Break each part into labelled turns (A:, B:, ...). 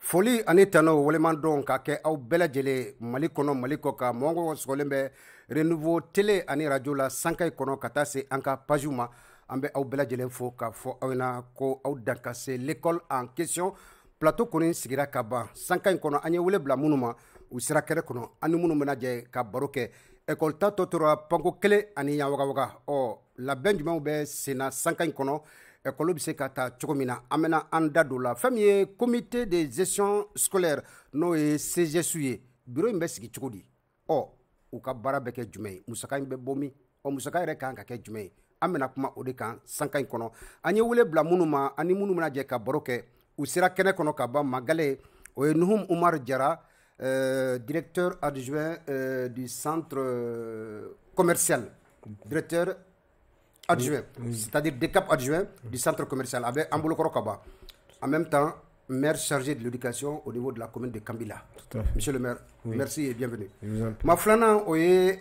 A: Foli ani tano waleman don ka kɛ aw bɛɛ lajɛlen Mali kɔnɔ Mali kɔ kan mɔgɔ sɔgɔlen bɛ Renouveau télé ani radio la sankai kɔnɔ ka taa se an ka page ma an bɛ aw bɛɛ lajɛlen fo k'a fɔ aw ɲɛna ko aw dan ka se l'école en question plateau kɔni sigira ka ban sankai kɔnɔ an ye wele bila minnu ma u sira kɛrɛ kɔnɔ ani minnu bɛna jɛ ka baro kɛ école ta tɔ tora panko kelen ani yan wagawaga labɛn jumɛnw bɛ senna sankai kɔnɔ école bɛ se ka taa cogo min na an bɛna an da don la fɛn min ye comité de gestion scolaire n'o ye CGS ye bureau in bɛ sigi cogo di u ka baara bɛ kɛ jumɛn ye musaka in bɛ bɔ min musaka yɛrɛ kan ka kɛ jumɛn ye an bɛna kuma o de kan sanka in kɔnɔ an ye wele bila minnu ma ani minnu bɛna jɛ ka baro kɛ u sera kɛnɛ kɔnɔ ka ban Magale o ye Nuhum Umar Jara directeur adjoint du centre commercial directeur adjoint, c'est-à-dire DECAP adjoint du centre commercial avec Ambolokoro Kaba. En même temps, maire chargé de l'éducation au niveau de la commune de Kambila. Monsieur le maire, merci et bienvenue. Ma flana oye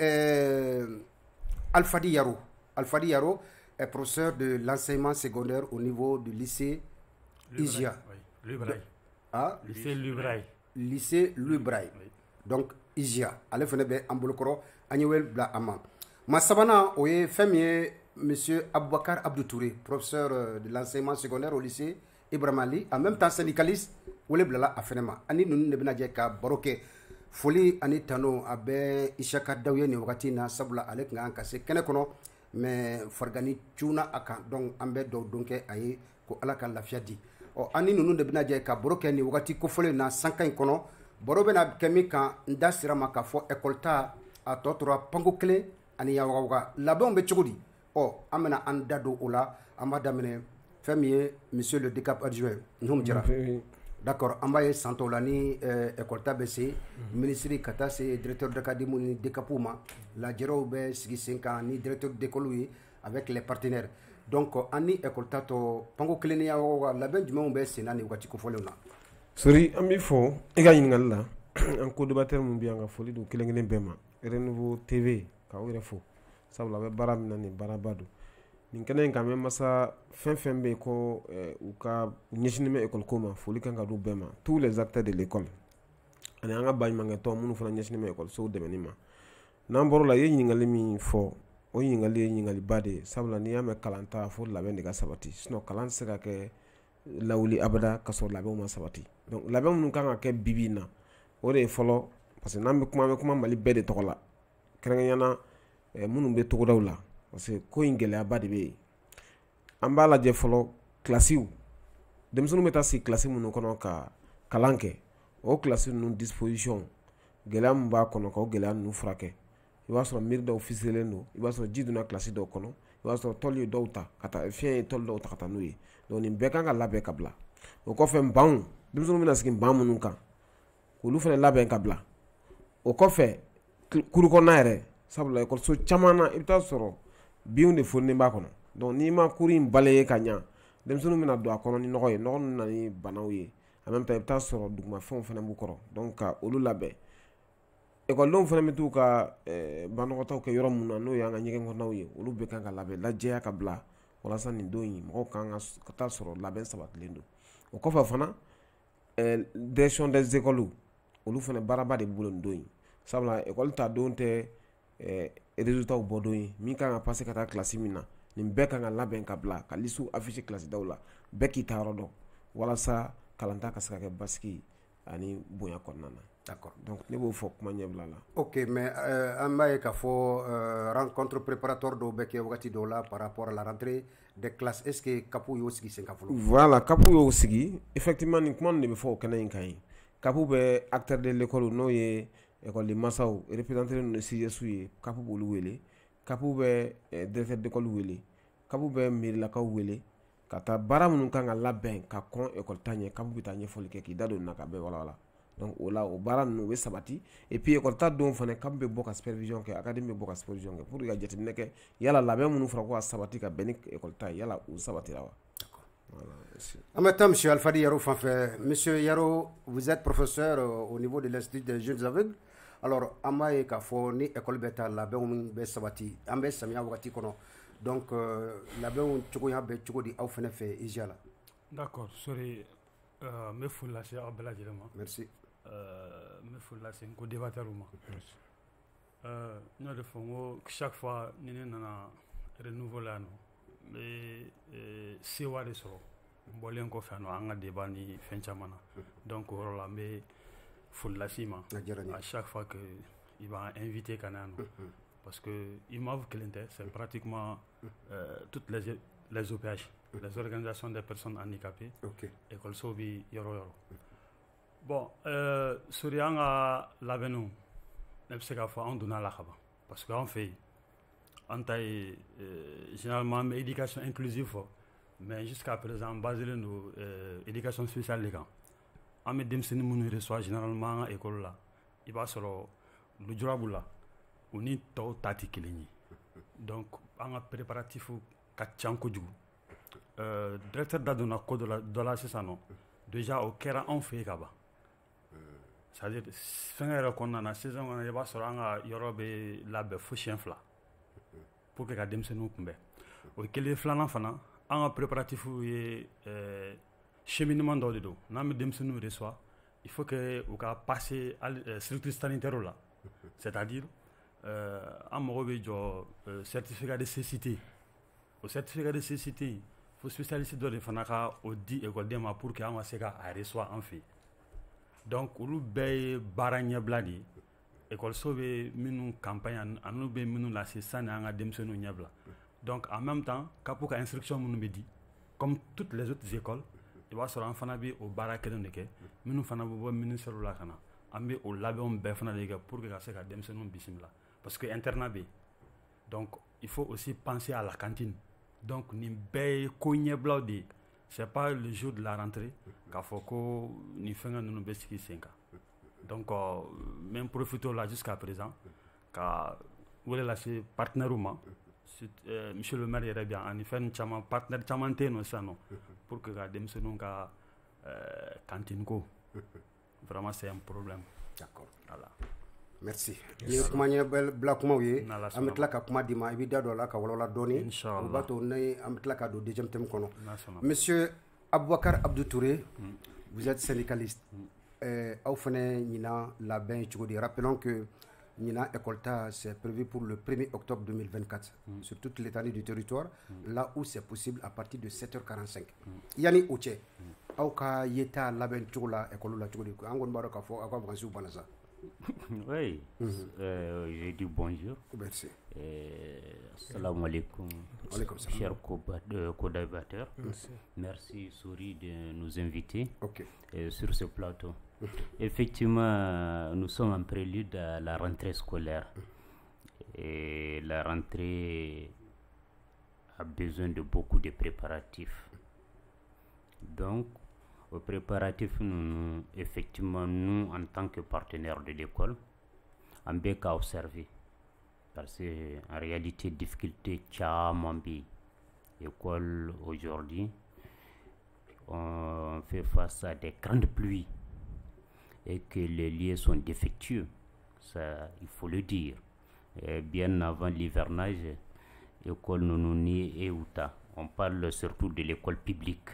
A: Alfadi Yaro. Alfadi Yaro est professeur de l'enseignement secondaire au niveau du lycée Igia. Lycée Louis Braille. Donc Igia. Allez venez Ambolokoro Agnewel Bla Ama. Ma sabana oye Femie Monsieur Aboubakar Abdou Touré, professeur de l'enseignement secondaire au lycée Ibrahim Ali, en même temps syndicaliste, wole blala afenema. Ani nunu ne bena je ka baroke foli ani tano abe Ishaka Dawye ni wakati na sabula alek nga ankase kene kono mais fargani tuna aka donc ambe do donke aye ko alaka lafia di. Ani nunu ne bena je ka baroke ni wakati ko fole na sankan kono borobe na kemi kan ndasira maka fo école ta a totora pango kle ani ya waga labon be chogodi. Amena andado ola amadamene famille monsieur le DECAP adjoint Nuhum Jara. D'accord, ambaye santolani école tabc ministre kata c'est directeur d'académie ni DECAPuma la jero be sigi 5 ans ni directeur d'école avec les partenaires. Donc ani école tato pango klenia wa la ben juma be senani wakati ko folona.
B: Sori ami fo ega yingal la en co débatteur mun bi nga foli do kelengene bema Renouveau TV ka wire fo sabula be baram na ni barabadu nin kenen ka même masa fen be ko u ka nyeshinime école koma foli kan ka do bema tous les acteurs de l'école ani anga bañ manga to munu fana nyeshinime école so de menima namboro la ye nyingali mi fo o nyingali bade sabula ni yame kalanta fo la ben de ga sabati sino kalan se ka ke lawli abada ka so la be ma sabati donc la be munu kan ka ke bibina o de folo parce que nambe kuma mali be de tokola krengana munun be togodaw la parce que ko in gɛlɛyaba de bɛ yen an b'a lajɛ fɔlɔ kilasiw denmisɛnninw bɛ taa sigi kilasi minnu kɔnɔ ka kalan kɛ o kilasi ninnu disposition gɛlɛya min b'a kɔnɔ k'o gɛlɛya ninnu furakɛ i b'a sɔrɔ miiri dɔw fisirelen don i b'a sɔrɔ ji donna kilasi dɔw kɔnɔ i b'a sɔrɔ tɔli ye dɔw ta ka taa fiɲɛ ye tɔli dɔw ta ka taa n'u ye donc nin bɛɛ kan ka labɛn ka bila o kɔfɛ banw denmisɛnninw bɛna sigi ban minnu kan k'olu fana labɛn ka bila o kɔfɛ kuru kɔnɔna yɛrɛ sabula école caman na i bɛ taa sɔrɔ biw de fonnen b'a kɔnɔ donc n'i ma kuru in balaye ka ɲa denmisɛnninw bɛna don a kɔnɔ ni nɔgɔ ye nɔgɔ ninnu na ni banaw ye en même temps i bɛ taa sɔrɔ dugumafɛnw fana b'u kɔrɔ donc ka olu labɛn écoledenw fana bɛ t'u ka banɔgɔtaw kɛ yɔrɔ min na n'o y'an ka ɲɛgɛn kɔnɔnaw ye olu bɛɛ kan ka labɛn lajɛya ka bila walasa nin don in mɔgɔw kan ka taa sɔrɔ labɛn sabatilen don o kɔfɛ fana direction des écoles olu fana baaraba de b'u bolo nin don in sabula école ta don tɛ résultats bɔ don ye min kan ka passer ka taa classe min na nin bɛɛ kan ka labɛn ka bila ka listu afficher classe daw la bɛɛ k'i ta yɔrɔ dɔn walasa kalanta ka se ka kɛ basigi ani bonya kɔnɔna na. D'accord. Donc ne b'o fɔ kuma ɲɛbila la. Ok,
A: mais an b'a ye k'a fɔ rencontre préparatoire dɔw bɛ kɛ wagati dɔw la par rapport à la rentrée des classes. Est-ce que CAPU y'o sigi sen kan fɔlɔ?
B: Voilà, CAPU y'o sigi. Effectivement nin kuma de bɛ fɔ o kɛnɛ in kan ye. CAPU bɛ acteur de l'école n'o ye école de masaw représenté no CGS ye CAPU b'olu wele CAPU bɛ directeur d'école wele CAPU bɛ mairilakaw wele ka taa baara minnu kan ka labɛn ka kɔn école ta ɲɛ CAPU bɛ taa ɲɛfɔli kɛ k'i da don na ka bɛɛ walawala donc o la o baara ninnu o bɛ sabati et puis école ta don fana CAPU bɛ bɔ ka supervision kɛ académie bɛ bɔ ka supervision kɛ pour que ka jateminɛ kɛ yala labɛn minnu fɔra ko ka sabati ka bɛn ni école ta ye yala u sabatira wa.
A: En même temps, M. Alfadi Yaro Fanfé, M. Yaro, vous êtes professeur au niveau de l'Institut des jeunes aveugles. Alors, Amaye Kafoni, école bêta, la béon sabati, Ambe Samia Wati Kono. Donc, la béon Chogoya Be Chogodi Aufenefe Iziala.
C: D'accord, sorry. n bɛ foli lase aw bɛɛ lajɛlen ma.
A: Merci.
C: N bɛ foli lase n ko débatteur ma. N y'o de fɔ n ko chaque fois ni ne nana renouveau la yan nɔ n bɛ sewa de sɔrɔ n bɔlen kɔfɛ yan nɔ an ka débat ni fɛn caman na donc o yɔrɔ la n bɛ foli lase i ma à chaque fois que i b'an invité ka na yan nɔ parce que IMAV kelen tɛ c'est pratiquement toutes les OPH les organisations des personnes handicapées école bɛ yɔrɔ yɔrɔ bon sori an ka labɛnniw ne bɛ se k'a fɔ an donna la ka ban parce que an fɛ yen an ta ye généralement an bɛ éducation inclusive fɔ mais jusqu'à présent an baselen don éducation spéciale de kan an bɛ denmisɛnnin minnu reçoit généralement an ka école la i b'a sɔrɔ lujura b'u la u ni tɔw ta tɛ kelen ye donc an ka préparatif ka ca kojugu directeur da donna ko dɔ la sisan nɔ déjà o kɛra anw fɛ yen ka ban c'est-à-dire fɛnkɛ yɛrɛ kɔnɔna na saison kɔnɔ i b'a sɔrɔ an ka yɔrɔ bɛ labɛn fo siɲɛ 2 pour que ka denmisɛnninw kunbɛn o ye kelen filanan fana an ka préparatif ye cheminement dɔ de don n'an bɛ denmisɛnninw reçoit il faut que u ka passer structure sanitaire la c'est-à-dire an mago bɛ jɔ certificat de cécité o certificat de cécité fo spécialiste dɔ de fana ka o di école ma pour que an ka se ka a reçoit an fɛ donc olu bɛɛ ye baara ɲɛbila de ye école bɛ minnu campagne ani bɛ minnu lase sani an ka denmisɛnninw ɲɛbila donc en même temps CAPO ka instruction minnu bɛ di comme toutes les autres écoles i b'a sɔrɔ an fana bɛ o baara kelen de kɛ minnu fana bɛ bɔ ministère la ka na an bɛ o labɛnw bɛɛ fana de kɛ pour que ka se ka denmisɛnninw bisimila parce que internat bɛ yen donc il faut aussi penser à la cantine donc nin bɛɛ ye ko ɲɛbilaw de ye c'est pas le jour de la rentrée k'a fɔ ko nin fɛngɛ ninnu bɛ sigi sen kan donc même profiter la jusqu'à présent ka wele lase partenaires ma monsieur le maire yɛrɛ bɛ yan ani fɛn caman partenaire caman tɛ yen nɔ sisan nɔ pour que ka denmisɛnninw ka cantine ko vraiment c'est un problème.
A: D'accord.
C: Voilà.
A: Merci. Ni kuma ɲɛbila kumaw ye an bɛ tila ka kuma di ma i bɛ da don a la ka walawala dɔɔni o b'a to ni an bɛ tila ka don deuxième thème kɔnɔ. Monsieur Aboubacar Abdou Touré vous êtes syndicaliste aw fana ɲina labɛn ye cogo di rappelons que ɲina école ta c'est prévu pour le 1er octobre 2024 sur toute l'étendue du territoire là où c'est possible à partir de 7h45 yani o cɛ aw ka yeta labɛn cogo la école la cogo di an kɔni b'a dɔn k'a fɔ aw ka vacances banna sa.
D: Oui, je dis bonjour.
A: Merci.
D: Assalamu alaikum, chers co-débatteurs. Merci Souri de nous inviter sur ce plateau. Effectivement, nous sommes en prélude à la rentrée scolaire. Et la rentrée a besoin de beaucoup de préparatifs. Donc, aux préparatifs, effectivement, nous, en tant que partenaires de l'école, on peut qu'à observer. Parce qu'en réalité, difficulté, l'école aujourd'hui, on fait face à des grandes pluies et que les lieux sont défectueux. Ça, il faut le dire. Et bien avant l'hivernage, l'école Nounouni et Outa, on parle surtout de l'école publique.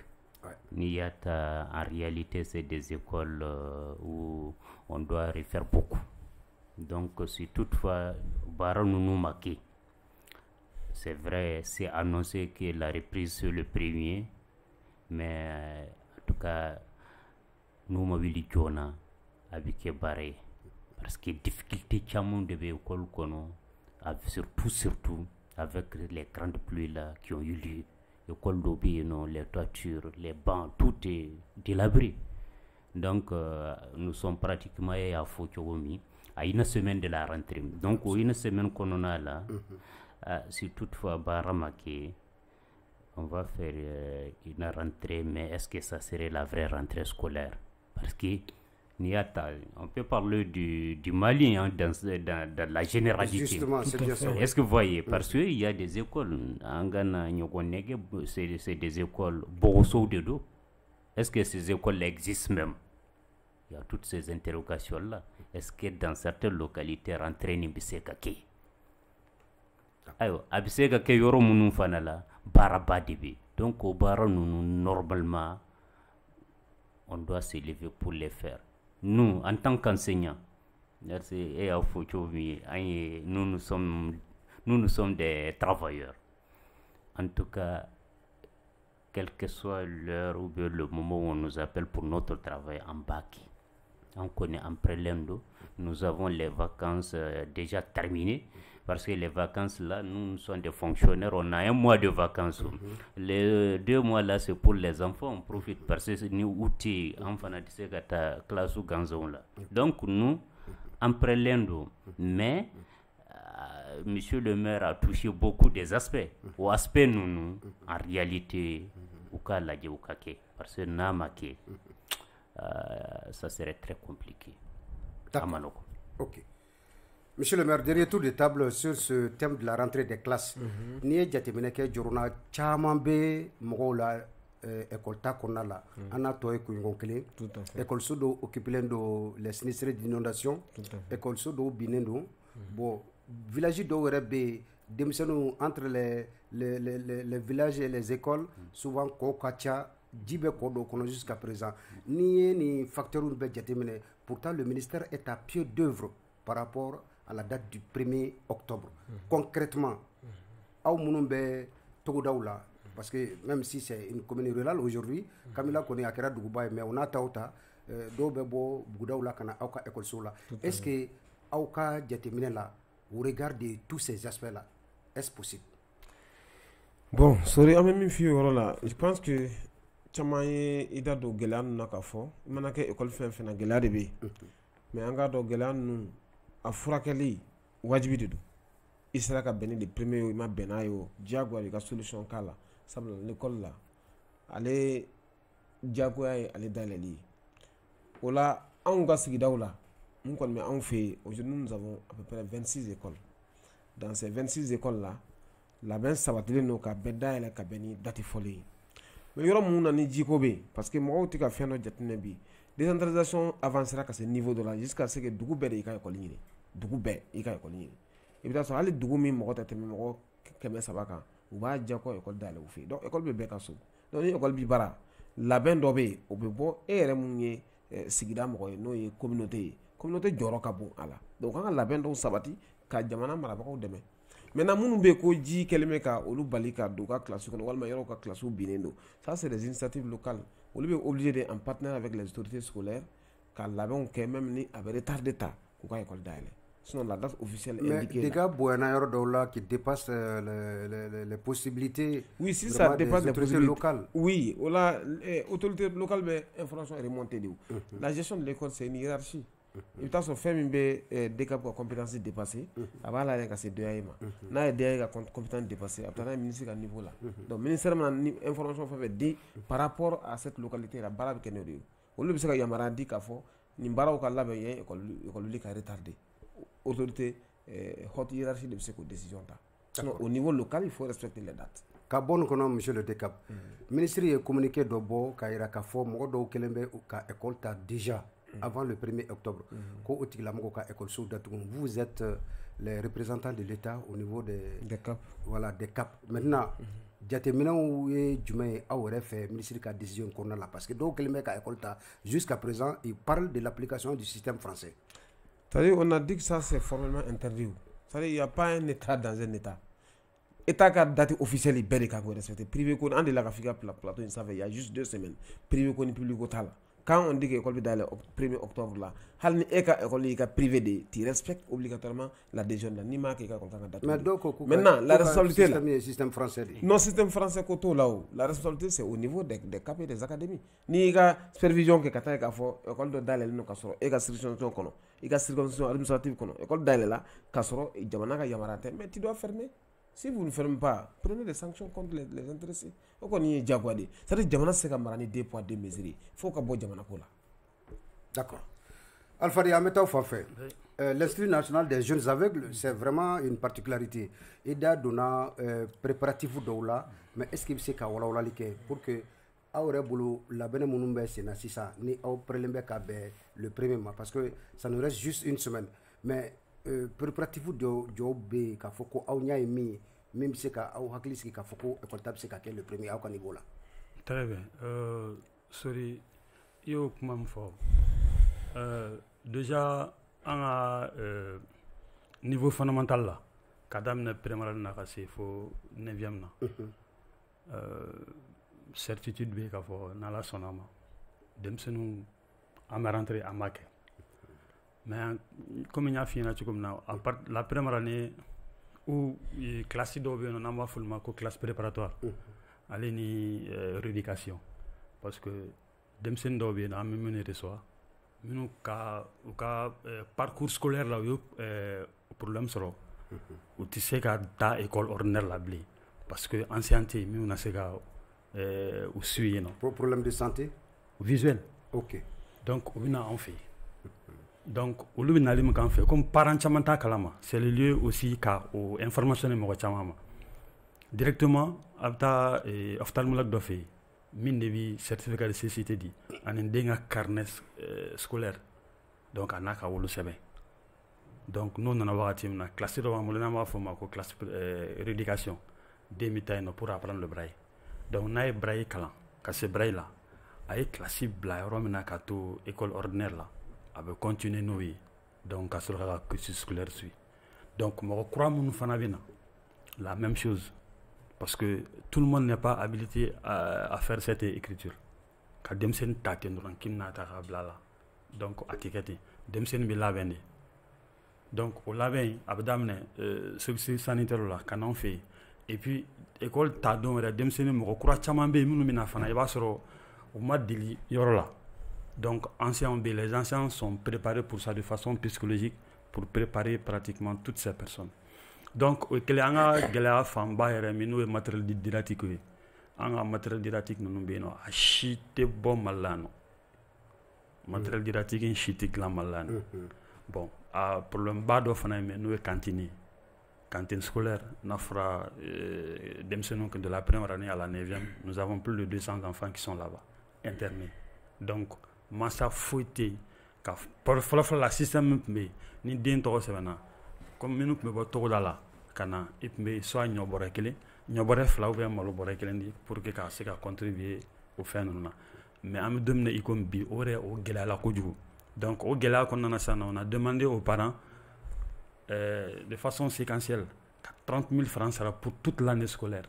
D: Niyata, en réalité, c'est des écoles où on doit refaire beaucoup. Donc, si toutefois, Bara Nounou Maki, c'est vrai, c'est annoncé que la reprise c'est le 1er, mais en tout cas, nous mobilisons avec Baré. Parce que difficulté de l'école, surtout avec les grandes pluies là, qui ont eu lieu. L'école d'Obi, les toitures, les bancs, tout est délabré. Donc, nous sommes pratiquement à Fochogomi, à une semaine de la rentrée. Donc, une semaine qu'on a là, si toutefois Baramake, on va faire une rentrée, mais est-ce que ça serait la vraie rentrée scolaire? Parce que on peut parler du Mali dans la généralité.
A: Justement, c'est bien ça.
D: Est-ce que vous voyez? Parce qu'il y a des écoles, en Ghana, c'est des écoles Borosso de dos. Est-ce que ces écoles existent même? Il y a toutes ces interrogations-là. Est-ce que dans certaines localités, rentrer Nibisekake? Alors, Abisekake Yoro Mounou Fanala, Barabadibi. Donc, au Bara, nous, normalement, on doit s'élever pour les faire. Nous, en tant qu'enseignants, nous sommes des travailleurs. En tout cas, quel que soit l'heure ou bien le moment où on nous appelle pour notre travail en bac, on connaît en prélendo, nous avons les vacances déjà terminées, parce que les vacances là, nous sommes des fonctionnaires, on a un mois de vacances. Les 2 mois là, c'est pour les enfants, on profite parce que nous outils enfants à classe ou ganzon là. Donc nous, en prélendo, mais monsieur le maire a touché beaucoup des aspects. Au aspect nous, en réalité, parce que namake, ça serait très compliqué.
A: Ok. Monsieur le maire, derrière tour de table sur ce thème de la rentrée des classes, Nié Djatemineke Djorona Chamambe Mogola école ta konna la ana to e kungon kele école sodo occupelendo les sinistrés d'inondation école sodo binendo bon village do rebe demsenu entre les villages et les écoles souvent ko kacha jibe ko do kono jusqu'à présent ni facteur be jatemine pourtant le ministère est à pied d'œuvre par rapport à la date du 1er octobre concrètement aw munumbe togodaoula parce que même si c'est une commune rurale aujourd'hui Kamila connaît Akera Dougouba mais on a Taouta Dobebo Boudaoula Kana Aoka école Soula. Est-ce que Aoka Djatemine là au regard de tous ces aspects là est-ce possible?
B: Bon, sorry, même si je pense que Chamaye ida do gelan nakafo manake école fin na gelade be mais anga do gelan nu afurakeli wajibi du isra ka beni de premier ma benayo diagwa ka solution kala sabla l'école là ale diagwa ale dalali ola on ga sigidaw la on kon mais on fait aujourd'hui nous avons à peu près 26 écoles dans ces 26 écoles là la ben sabatile no ka bedda ele ka beni dati folie mais yoro mun na ni jiko be parce que mo tika feno jatine bi décentralisation avancera à ce niveau de là jusqu'à ce que dugu be de ka école ni dugu be ka école ni et puis ça ali dugu mi mo ta teme mo keme sabaka ou ba jako école dale ou fi donc école be ka so donc école bi bara la ben do be o be bo ere mun ye sigida mo no ye communauté joro ka bon ala donc kan la ben do sabati ka jamana mara ba ko deme maintenant munu be ko ji keleme ka olu balika do ka classe ko walma yoro ka classe binendo ça c'est des initiatives locales olu be obligé de en partenariat avec les autorités scolaires ka labon ke même ni avec retard d'état ko ka école daile sinon la date officielle indiquée
A: mais des gars boyana yoro do là qui dépasse les possibilités.
B: Oui, si ça dépasse les possibilités
A: locales.
B: Oui, voilà, autorité locale mais information est remontée de où. La gestion de l'école c'est une hiérarchie. Il faut se faire une décap pour compétence dépassée. Avant là, il y a ces deux aïma. Là, il y a des compétences dépassées. Après, il y a un ministère à niveau là. Donc, le ministère a une information fait par rapport à cette localité là. Bara bi kenori. Au lieu de ça, il y a maradi kafo. Ni bara au kala be yen école li ka retardé. Autorité haute hiérarchie de cette décision là. Sinon, au niveau local, il faut respecter les dates.
A: Kabon kono monsieur le décap. Ministre est communiqué d'obo kaira kafo mo do kelembe ka école ta déjà avant le 1er octobre. Vous êtes les représentants de l'État au niveau des
B: CAP.
A: Voilà, des CAP. Maintenant, ministre de la décision qu'on a là parce que donc jusqu'à présent, il parle de l'application du système français.
B: C'est-à-dire, on a dit que ça c'est formellement interdit. C'est-à-dire, il n'y a pas un État dans un État. État qui a date officielle est belle et respecté. Privé qu'on a de la plateau, il y a juste 2 semaines. Privé qu'on est public au tal. Quand on dit que l'école est dans le 1er octobre là, l'école est privée, tu respectes obligatoirement la décision de l'anima qui est content date. Maintenant, la responsabilité là.
A: Le système français.
B: Non, système français côté là-haut. La responsabilité c'est au niveau des CAP et des académies. Ni il y a supervision que kata ka fo école de dalé no kasoro e ga circonscription kono. Il y a circonscription administrative kono. École dalé là kasoro e jamana ka yamarate mais tu dois fermer. Si vous ne fermez pas, prenez des sanctions contre les intéressés. C'est-à-dire que c'est comme 2 poids 2 mesures. Il faut que vous ayez
A: D'accord. Alpha Diameta Fafé. L'Institut national des jeunes aveugles, c'est vraiment une particularité. Il y a des préparatifs d'Oula, mais est-ce qu'il sait qu'il pour que la Benemounumbe Sénasisa ni au prélembe le 1er mois, parce que ça nous reste juste une semaine. Mais préparatif de job ka foko au nya mi même c'est ka au hakliski ka foko école tab c'est ka le premier au niveau là.
C: Très bien. Sorry, Yo kuma min fɔ déjà an ka niveau fondamental la ka daminɛ primaire na ka se fo 9e na certitude bɛ k'a fɔ n'Ala sɔnna ma denmisɛnninw an bɛ rentrer an b'a kɛ mais comme n y'a f'i ɲɛna cogo min na la première année où classe dɔw bɛ yen n'an b'a f'olu ma ko classe préparatoire ale ni rééducation parce que denmisɛnnin dɔw bɛ yen an bɛ minnu reçoit minnu u ka parcours scolaire la u ye problème sɔrɔ u tɛ se ka taa école ordinaire la bilen parce que ancienneté minnu na se ka u suit yen nɔ.
A: Problème de santé
C: visuel.
A: Ok.
C: Donc u bɛ na an fɛ yen. Donc olu bɛ nali min k'an fɛ comme parents caman t'a kalama c'est le lieu aussi ka o information di mɔgɔ caman ma directement a bɛ taa ophtalmologue dɔ fɛ yen min de bɛ certificat de cécité di ani den ka carnet scolaire donc a n'a ka wolo sɛbɛn donc n'o nana wagati min na classe dɔ b'an bolo n'an b'a fɔ o ma ko classe rééducation den bɛ taa yen nɔ pour apprendre le braille donc n'a ye braille kalan ka se braille la a ye classe bila yɔrɔ min na ka to école ordinaire la a bɛ continuer n'o ye donc ka sɔrɔ ka cursus scolaire suit donc mɔgɔ kura minnu fana bɛ na la même chose parce que tout le monde n'est pas habilité à faire cette écriture ka denmisɛnnin ta ten dɔrɔn k'i bɛna ta k'a bila la donc a tɛ kɛ ten denmisɛnnin bɛ labɛn de donc o labɛn a bɛ daminɛ service sanitaire la ka n'anw fɛ yen et puis école ta don yɛrɛ denmisɛnnin mɔgɔ kura caman bɛ yen minnu bɛ na fana i b'a sɔrɔ u ma deli yɔrɔ la. Donc, les anciens sont préparés pour ça de façon psychologique pour préparer pratiquement toutes ces personnes. Donc, il y a un matériel didactique. Un matériel didactique, nous avons un chité bon malano. Matériel didactique, un chité glan malano. Bon, le problème bas d'offre, nous cantine. Cantine scolaire, nous avons de la première année à la 9e, nous avons plus de 200 enfants qui sont là-bas, internés. Donc, masa foite ka fɔlɔ la système min tun bɛ yen ni den tɔgɔ sɛbɛnna comme minnu tun bɛ bɔ togoda la ka na i tun bɛ soit ɲɔ bɔrɛ kelen ɲɔ bɔrɛ fila ou bien malo bɔrɛ kelen di pour que ka se ka contribuer o fɛn ninnu na mais an bɛ don min na i komi bi o yɛrɛ o gɛlɛyala kojugu donc o gɛlɛya kɔnɔna na sisan on a demandé aux parents de façon séquentielle ka 30 000 francs sara pour toute l'année scolaire.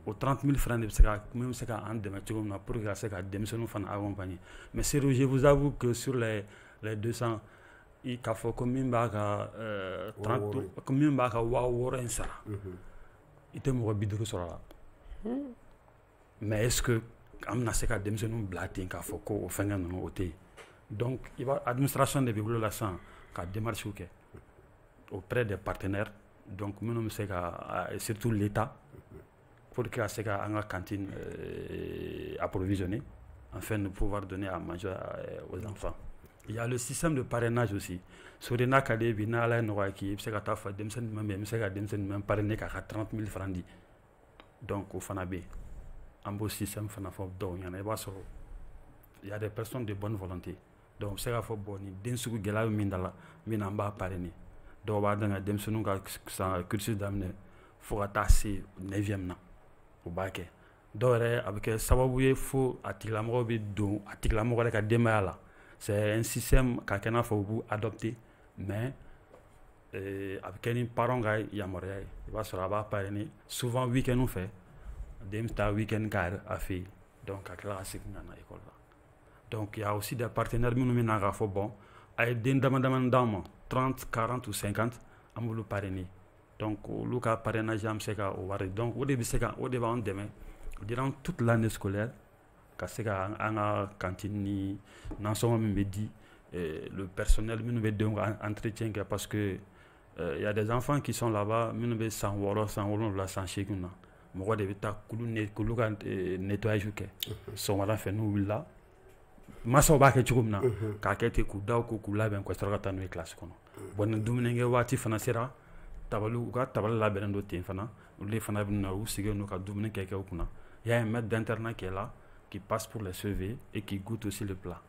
C: O 30 000 francs de bɛ se ka an dɛmɛ cogo min na pour que ka se ka denmisɛnninw fana accompagner mais sérieux je vous avoue que sur les 200 i k'a fɔ ko min b'a ka 30 ko min b'a ka 6000 in sara i tɛ mɔgɔ 50 sɔrɔ la mais est ce que an bɛna se ka denmisɛnninw bila ten k'a fɔ ko o fɛngɛ ninnu o tɛ yen donc i b'a administration de bɛ bolo la sisan ka démarches kɛ auprès des partenaires donc minnu bɛ se ka surtout l'État pour que se ka an ka cantine approvisionner afin de pouvoir donner à manger aux enfants. Il y a le système de parrainage aussi. Sur les n'a qu'à bi n'a la nɔgɔya k'i ye i bɛ se ka taa fɔ denmisɛnnin jumɛn bɛ yen i bɛ se ka denmisɛnnin jumɛn parrainer k'a ka 30 000 francs di donc o fana bɛ yen an b'o système fana fɔ dɔw ɲɛna i b'a sɔrɔ il y a des personnes de bonne volonté donc u bɛ se k'a fɔ bon ni den sugu gɛlɛya bɛ min da la min na an b'a parrainer dɔw b'a dɔn ka denmisɛnninw ka cursus daminɛ fo ka taa se 9e na. O b'a kɛ dɔw yɛrɛ a bɛ kɛ sababu ye fo a tigilamɔgɔ bɛ don a tigilamɔgɔ yɛrɛ ka denbaya la c'est un système ka kɛ n'a fɔ u b'u adopter mais a bɛ kɛ ni parents ka yamaruya ye i b'a sɔrɔ a b'a parrainer souvent week-end fɛ den bɛ taa week-end kɛ a fɛ yen donc ka tila ka segin ka na école la donc il y a aussi des partenaires minnu bɛ na k'a fɔ bon a ye den dama damani d'an ma 30 40 ou 50 an b'olu parrainer. Donc, le cas parrainage, c'est que donc, on devant demain, durant toute l'année scolaire, parce que en cantine, dans son dit, le personnel, nous devons entretien parce que il y a des enfants qui sont là-bas, nous devons sans wolo, sans chekuna. Moi, je vais nettoyer, son wala fait nous là. Masa ba ke cogo min na k'a kɛ ten k'u da k'u labɛn ka sɔrɔ ka taa n'u ye classe kɔnɔ bon ni dumunikɛ waati fana sera u ka tabali labɛnnen don ten fana olu de fana bɛ na u sigilen don ka dumuni kɛ u kunna. Il y a un maître d'internat qui est là qui passe pour les surveiller et qui goûte aussi le plat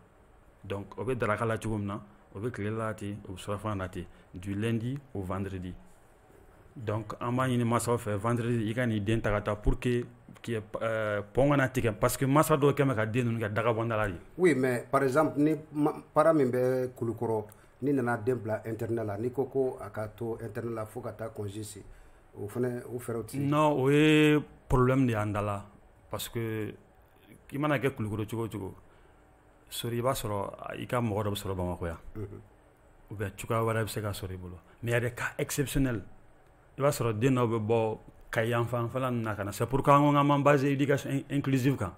C: donc o bɛ daraka la cogo min na o bɛ tile la ten o bɛ surafana na ten du lundi au vendredi donc an b'a ɲini masaw fɛ vendredi i ka n'i den ta ka taa pour que qui est ponganatique parce que massa do kema ka den nga daga bondala.
A: Oui, mais par exemple ni para membe kulukoro ni nana dembla internet la ni koko akato internet la faut kata congisi ou fane ou faire aussi.
C: Non, oui, problème de andala parce que ki mana ke kulukoro chugo sori ba soro ika mo do soro ba makoya. Ou bien chuka wala be se ka sori bolo. Mais il y a des cas exceptionnels. Il va soro den no be bo kay enfant falan nakana. C'est pourquoi on a basé éducation inclusive quand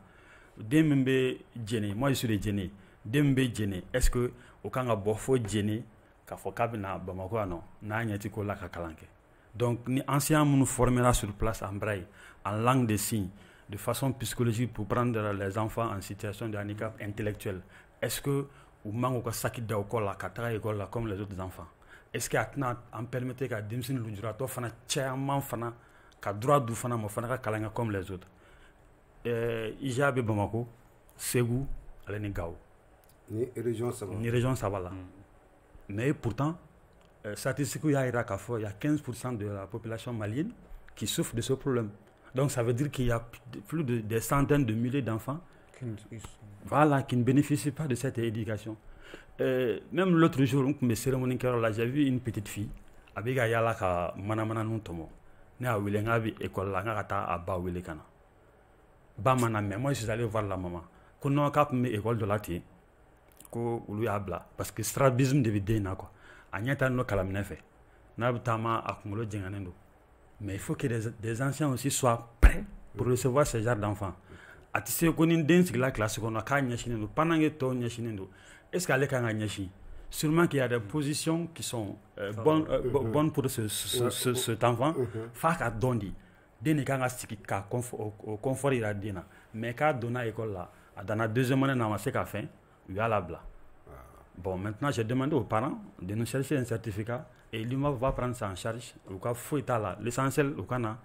C: dembe djene, moi je suis de djene. Dembe djene, est-ce que au kanga bo fo djene ka fo kabina bamako non na nyati ko la ka kalanke. Donc ni ancien nous formera sur place en braille en langue des signes de façon psychologique pour prendre les enfants en situation de handicap intellectuel. Est-ce que ou mango ka sakida au kola ka tra école comme les autres enfants? Est-ce que atna en permettre ka dimsin lujura to fana chairman fana ka droit du fana mo fana ka kalanga comme les autres. Ijabe Bamako, Ségou, Aleni Gao.
A: Ni
C: région Savala. Mais pourtant, statistiquement, il y a 15% de la population malienne qui souffre de ce problème. Donc ça veut dire qu'il y a plus de des centaines de milliers d'enfants voilà, qui ne bénéficient pas de cette éducation. Même l'autre jour, mes cérémonies, j'ai vu une petite fille, avec Ayala ka manamana nuntomo. Na wilenga bi école la ngata aba wilekana. Ba maname, moi je suis allé voir la maman. Kono kap me école de lati ko ulu abla parce que strabisme de videna quoi. Anyata no kalamne fait. Na btama akumulo jenganendo. Mais il faut que des anciens aussi soient prêts pour recevoir ce genre d'enfants. Atise konin dens la classe kono ka nyashinendo panange to nyashinendo. Est-ce qu'elle est quand nyashi? Sûrement qu'il y a des positions qui sont bonnes pour cet enfant. Faka dondi. Deni kanga siki ka confort ira dina. Mais ka dona école là, dans la deuxième année na ka fin, il y a la bla. Bon, maintenant j'ai demandé aux parents de nous chercher un certificat et lui va prendre ça en charge. Ou ka fo là, l'essentiel ou kana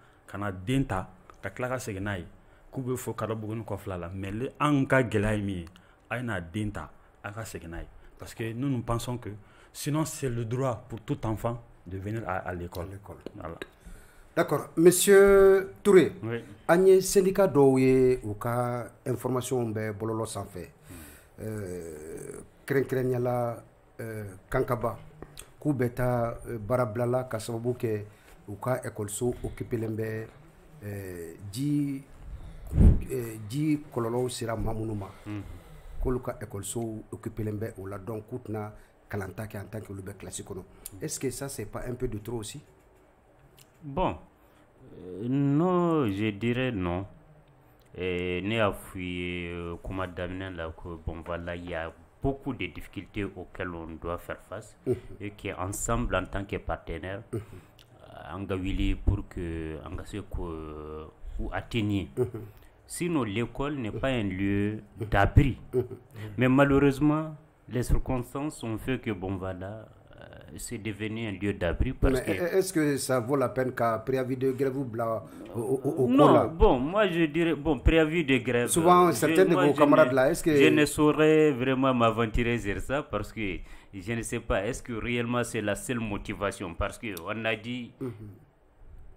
C: denta ka klaka segenai. Kube fo karabugun kofla la, mais le anka gelaimi aina denta aka segenai. Parce que nous pensons que sinon c'est le droit pour tout enfant de venir à l'école. Voilà.
A: D'accord. Monsieur Touré,
D: oui.
A: Agnès syndicat d'Oye ou ka information be bololo sanfé. Kren-Krenyala Kankaba Koubeta Barablala Kasababu ke ou ka école so occupé lembe di kololo sira mamunuma. Koluka école so occupé lembe ou la donc koutna kalanta qui en tant que le classique. Est-ce que ça c'est pas un peu de trop aussi?
D: Bon, non, je dirais non. Né à fouiller, comme d'amener là, bon voilà, il y a beaucoup de difficultés auxquelles on doit faire face et qui ensemble en tant que partenaire, engagés pour que ou atteigner. Sinon, l'école n'est pas un lieu d'abri. Mais malheureusement, les circonstances ont fait que bon voilà, c'est devenu un lieu d'abri.
A: Mais est-ce que ça vaut la peine qu'à préavis de grève ou au
D: non,
A: là?
D: Bon, moi je dirais, bon, préavis de grève.
A: Souvent, certains de vos camarades là, est-ce que...
D: Je ne saurais vraiment m'aventurer sur ça parce que je ne sais pas, est-ce que réellement c'est la seule motivation? Parce qu'on a dit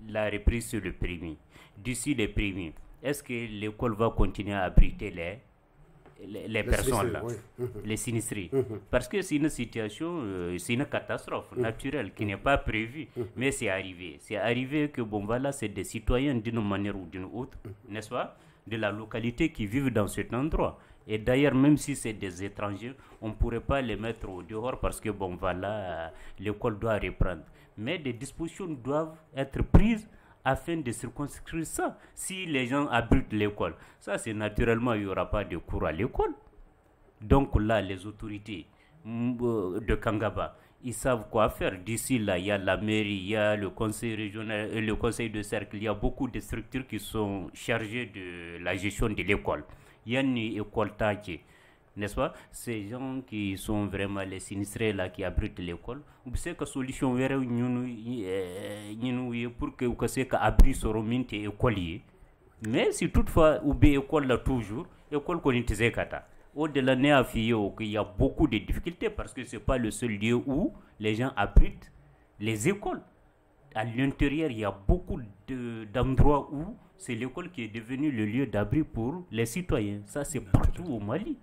D: la reprise sur le premier. D'ici les premiers, est-ce que l'école va continuer à abriter les personnes là, les sinistrés? Parce que c'est une situation, c'est une catastrophe naturelle qui n'est pas prévue, mais c'est arrivé. C'est arrivé que bon voilà, c'est des citoyens d'une manière ou d'une autre, n'est-ce pas, de la localité qui vivent dans cet endroit. Et d'ailleurs, même si c'est des étrangers, on ne pourrait pas les mettre au dehors parce que bon voilà, l'école doit reprendre. Mais des dispositions doivent être prises afin de circonscrire ça. Si les gens abritent l'école, ça c'est naturellement, il n'y aura pas de cours à l'école. Donc là, les autorités de Kangaba, ils savent quoi faire. D'ici là, il y a la mairie, il y a le conseil régional, le conseil de cercle, il y a beaucoup de structures qui sont chargées de la gestion de l'école. Il y a une école taquée, n'est-ce pas? Ces gens qui sont vraiment les sinistrés là qui abritent l'école, vous savez que solution vers pour que vous savez qu'abri seront mintes et écoliers. Mais si toutefois ou bien école là toujours, école connaît kata. Au-delà de la fille, il y a beaucoup de difficultés parce que c'est pas le seul lieu où les gens abritent les écoles. à l'intérieur, il y a beaucoup d'endroits où c'est l'école qui est devenue le lieu d'abri pour les citoyens. Ça, c'est partout au Mali.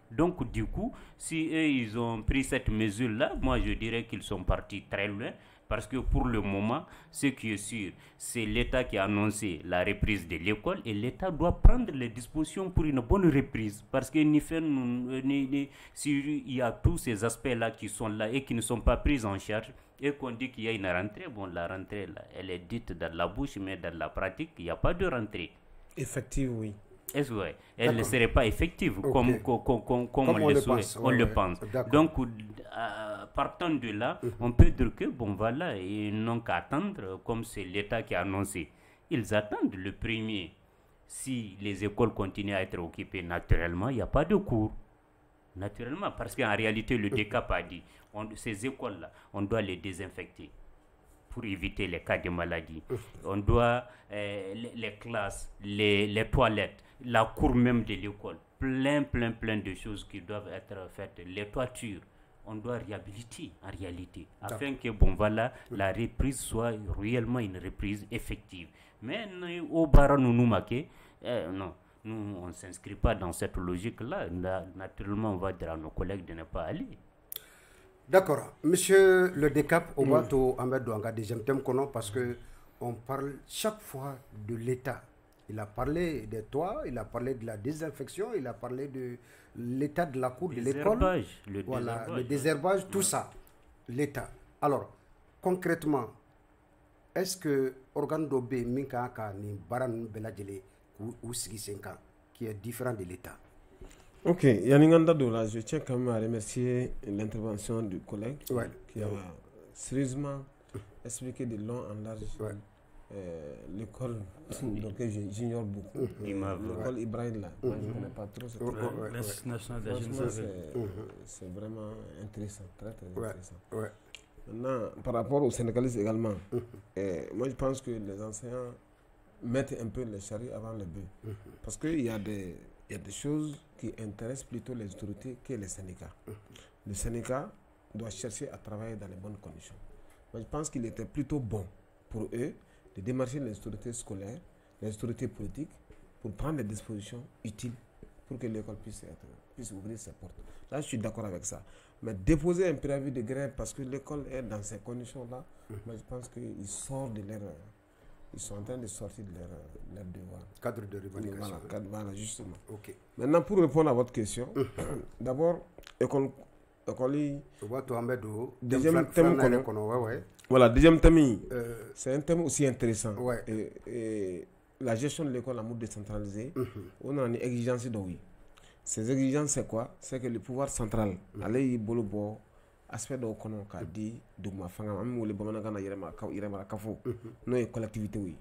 D: Donc, du coup, si eux, ils ont pris cette mesure-là, moi, je dirais qu'ils sont partis très loin. Parce que pour le moment, ce qui est sûr, c'est l'État qui a annoncé la reprise de l'école et l'État doit prendre les dispositions pour une bonne reprise. Parce que s'il y a tous ces aspects-là qui sont là et qui ne sont pas pris en charge et qu'on dit qu'il y a une rentrée, bon, la rentrée, là, elle est dite dans la bouche, mais dans la pratique, il n'y a pas de rentrée.
B: Effective, oui.
D: Est-ce vrai? Elle ne serait pas effective comme on le pense. Donc, partant de là, on peut dire que, bon voilà, ils n'ont qu'à attendre, comme c'est l'État qui a annoncé. Ils attendent le premier. Si les écoles continuent à être occupées naturellement, il n'y a pas de cours. Naturellement, parce qu'en réalité, le DECAP a dit, ces écoles-là, on doit les désinfecter pour éviter les cas de maladie. On doit, les classes, les toilettes, la cour même de l'école, plein de choses qui doivent être faites. Les toitures, on doit réhabiliter en réalité, afin que, bon voilà, la reprise soit réellement une reprise effective. Mais au Bara nous marquer, non, nous on ne s'inscrit pas dans cette logique-là. Naturellement, on va dire à nos collègues de ne pas aller.
A: D'accord. Monsieur le DECAP, on va en mettre dans un deuxième thème parce qu'on parle chaque fois de l'État. Il a parlé des toits, il a parlé de la désinfection, il a parlé de l'état de la cour de l'école. Le désherbage, tout ça. L'État. Alors, concrètement, est-ce que organe d'obé minka ni baran beladjele ou sigisenka qui est différent de l'État?
B: Ok, Yaninganda Dola, je tiens quand même à remercier l'intervention du collègue qui a sérieusement expliqué de long en large l'école dont j'ignore beaucoup. L'école Ibrahim là, moi je ne connais pas trop. C'est vraiment intéressant, très intéressant. Maintenant, par rapport aux syndicalistes également, moi je pense que les enseignants mettent un peu les charrues avant les bœufs. Parce qu'il y a des choses qui intéressent plutôt les autorités que les syndicats. Le syndicat doit chercher à travailler dans les bonnes conditions. Moi, je pense qu'il était plutôt bon pour eux de démarcher les autorités scolaires, les autorités politiques, pour prendre les dispositions utiles pour que l'école puisse ouvrir ses portes. Là, je suis d'accord avec ça. Mais déposer un préavis de grève parce que l'école est dans ces conditions-là, moi, je pense qu'ils sortent de leur... Ils sont en train de sortir de leur devoir.
A: Cadre de revendication.
B: Voilà, justement.
A: Okay.
B: Maintenant, pour répondre à votre question, d'abord, deuxième thème, voilà, deuxième thème, c'est un thème aussi intéressant. Et la gestion de l'école en mode décentralisé, on a une exigence de oui. Ces exigences, c'est quoi? C'est que le pouvoir central, allez, bolo aspect dɔw kɔnɔ k'a di dugumafɛn an bɛ wele bamanankan na yɛrɛmara kafo n'o ye collectivité oui.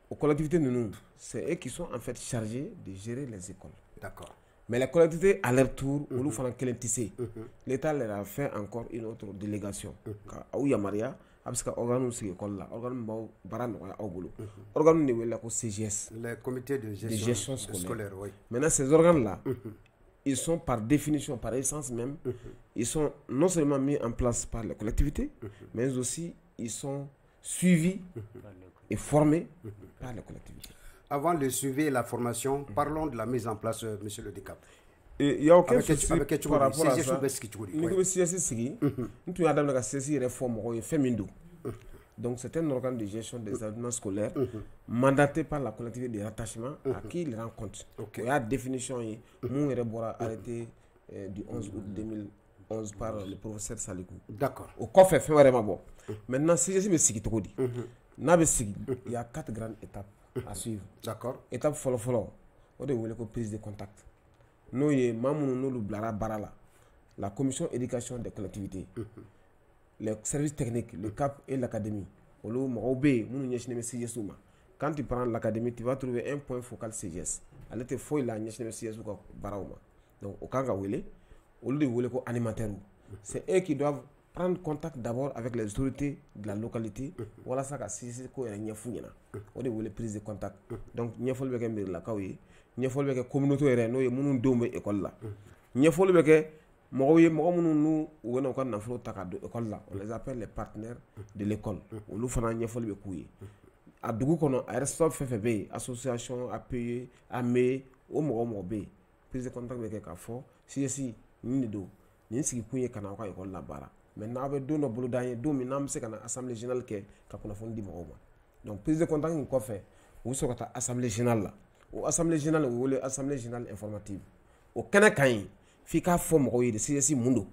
B: Aux collectivités ninnu c'est eux qui sont en fait chargés de gérer les écoles.
A: D'accord.
B: Mais les collectivités à leur tour olu fana kelen tɛ se l'État leur a fait encore une autre délégation ka aw yamaruya a bɛ se ka organe sigi école la organe min b'aw baara nɔgɔya aw bolo organe de wele ko CGS
A: les comités de gestion scolaire. Oui.
B: Maintenant ces organes là ils sont par définition, par essence même, ils sont non seulement mis en place par les collectivités, mais aussi ils sont suivis et formés par les collectivités.
A: Avant le suivi et la formation, parlons de la mise en place, monsieur le DECAP.
B: Il n'y a aucun souci par rapport à ça. Donc c'est un organe de gestion des événements scolaires mandaté par la collectivité de rattachement à qui il rend compte. Il y a une définition, mon arrêté du 11 août 2011 par le professeur Salikou.
A: D'accord.
B: Au coffre fait vraiment bon. Maintenant, si je me suis dit, il y a 4 grandes étapes à suivre.
A: D'accord.
B: Étape follow, on doit prise de contact. Nous, la commission éducation des collectivités. Les services techniques, le CAP et l'académie. Quand tu prends l'académie, tu vas trouver un point focal CGS. Elle était folle là, donc au cas où au lieu de voler comme animateur, c'est eux qui doivent prendre contact d'abord avec les autorités de la localité. Voilà ça que c'est quoi il y a fouillé. On doit voler prise de contact. Donc il y a fallu que la communauté réelle, nous y a école là. Il y a fallu que mɔgɔ minnu n'u u bɛna u ka nafolo ta ka don école la on les appelle les partenaires de l'école olu fana ɲɛfɔli bɛ k'u ye a dugu kɔnɔ a responsable fɛn fɛn bɛ yen association APE AME o mɔgɔ bɛ yen prise de contact bɛ kɛ k'a fɔ CSI nin de don nin sigi kun ye ka na aw ka école la baara maintenant aw bɛ don dɔ boloda an ye don min n'an bɛ se ka na assemblée générale kɛ ka kunnafoni di mɔgɔw ma donc prise de contact in kɔfɛ u bɛ sɔrɔ ka taa assemblée générale la o assemblée générale o wele assemblée générale informative o kɛnɛ kan yen f'i k'a fɔ mɔgɔw ye de CSI mun don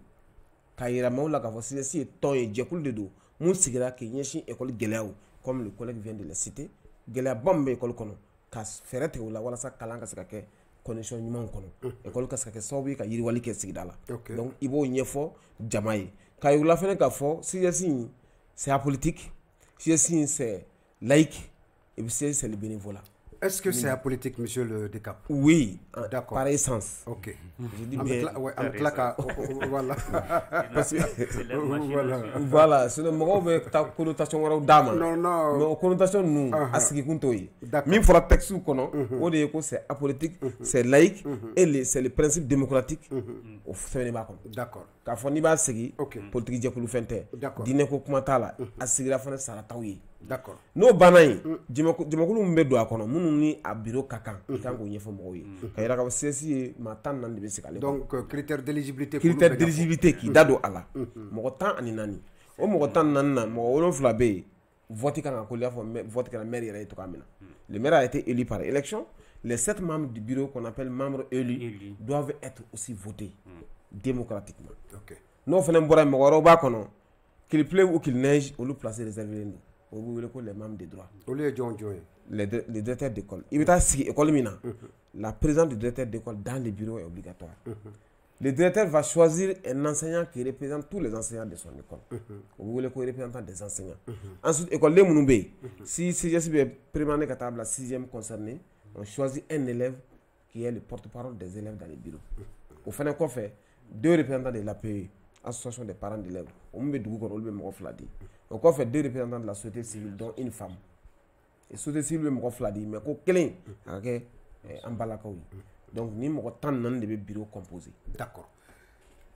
B: k'a yira maaw la k'a fɔ CSI ye tɔn ye jɛkulu de don mun sigira k'i ɲɛsin école gɛlɛyaw comme le collègue vient de le citer gɛlɛyaba min bɛ école kɔnɔ ka fɛɛrɛ tigɛ o la walasa kalan ka se ka kɛ condition ɲumanw kɔnɔ école ka se ka kɛ sababu ye ka yiriwali kɛ sigida la donc i b'o ɲɛfɔ jama ye k'a yir'u la fɛnɛ k'a fɔ CSI c'est apolitique CSI c'est laïque et puis CSI c'est le bénévolat.
A: Est-ce que c'est apolitique, monsieur le DECAP?
B: Oui, par essence.
A: Ok.
B: Je dis bien.
A: Voilà.
B: Voilà, c'est le moment où ta connotation est d'âme.
A: Non.
B: Mais connotation nous, à ce qui compte. Même pour la texte ou qu'on a, c'est apolitique, c'est laïque et c'est le principe démocratique.
A: D'accord.
B: K'a fɔ n'i b'a sigi politique jɛkulu fɛn tɛ diinɛ ko kuma t'a la a sigira fana sarataw ye
A: d'accord
B: n'o banna yen jamakulu min bɛ don a kɔnɔ minnu ni a bureau ka kan i kan k'o ɲɛfɔ mɔgɔw ye ka yira ka fɔ CSI ye maa 14 de bɛ sigi ale
A: donc critère d'éligibilité
B: k'i da don a la mɔgɔ 14 o mɔgɔ 14 na mɔgɔ 7 bɛ yen vote kan ka k'olu y'a fɔ vote kɛra maire yɛrɛ ye cogoya min na le maire a été élu par élection les 7 membres du bureau qu'on appelle membres élus doivent être aussi votés démocratiquement. N'o fana bɔra yen mɔgɔ wɛrɛw b'a kɔnɔ qu'il pleuve ou qu'il neige olu place réservé don o bɛ wele ko les membres de droit.
A: Olu ye jɔn ye.
B: Les directeurs d'école i bɛ taa sigi école min na la présence du directeur d'école dans le bureau est obligatoire. Le directeur va choisir un enseignant qui représente tous les enseignants de son école o bɛ wele ko représentant des enseignants. Ensuite écoleden minnu bɛ yen si CGS bɛ prémané ka taa bila 6e concerné on choisit un élève qui est le porte-parole des élèves dans le bureau. O fana kɔfɛ 2 représentants de l'APE, association des parents d'élèves. On met du coup le même fladi. On fait 2 représentants de la société civile, dont une femme. Et la société civile même fladi, mais qu'on clé, en balakaoui. Donc ni mo tan nan de bureau composé.
A: D'accord.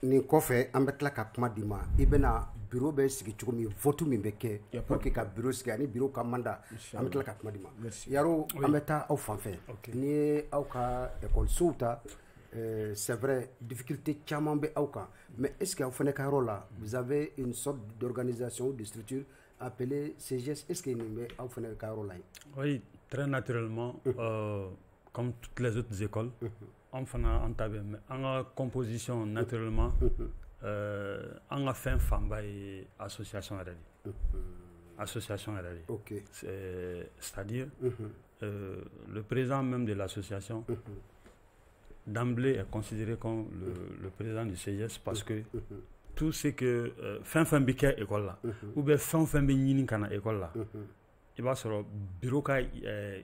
A: Ni kɔfɛ an bɛ tila ka kuma di ma i bɛna bureau bɛ sigi cogo min vote min bɛ kɛ pour que ka bureau sigi ani bureau ka mandat an bɛ tila ka kuma di ma yaro an bɛ taa aw fan fɛ ni ye aw ka école ta c'est vrai difficulté caman bɛ aw kan mais est-ce que aw fana ka yɔrɔ la vous avez une sorte d'organisation ou de structure appelée CGS est-ce que nin bɛ aw fana ka yɔrɔ la yen?
C: Oui, très naturellement comme toutes les autres écoles on fana an ta bɛ mais an ka composition naturellement an ka fɛn fanba ye association yɛrɛ de association yɛrɛ de
A: ok
C: c'est-à-dire le président même de l'association d'emblée est considéré comme le président du CGS parce que tout ce que fin bɛ kɛ école la ou bien fɛn bɛ ɲini ka na école la i b'a sɔrɔ bureau ka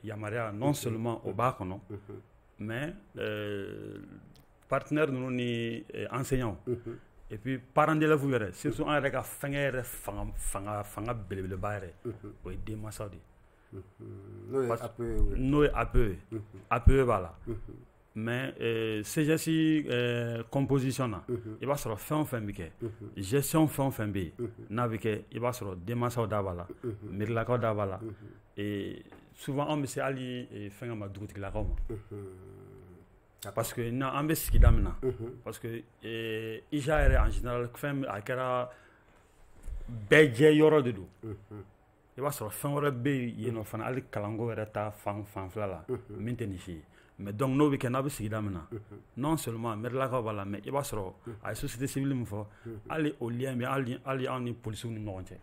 C: yamaruya non seulement o b'a kɔnɔ mais partenaires ninnu ni enseignants et puis parents d'élèves yɛrɛ surtout an yɛrɛ ka fɛngɛ yɛrɛ fanga belebeleba yɛrɛ o ye denmansaw de n'o ye APE b'a la mais CGS composition na i b'a sɔrɔ fɛn o fɛn bɛ kɛ gestion fɛn o fɛn bɛ yen n'a bɛ kɛ i b'a sɔrɔ denmansaw da b'a la miirilakaw da b'a la et souvent an bɛ se hali fɛn ma dugutigilakaw ma parce que an bɛ sigida min na parce que IJA yɛrɛ en général fɛn a kɛra bɛɛ jɛ yɔrɔ de don i b'a sɔrɔ fɛn wɛrɛ bɛ yen nɔ fana hali kalanko yɛrɛ ta fanfɛla la min tɛ nin si ye mais donc n'o bɛ kɛ n'a bɛ sigida min na non seulement miirilakaw b'a la mais i b'a sɔrɔ a ye société civile min fɔ hali o lien bɛ hali an ni polisiw ni ɲɔgɔn cɛ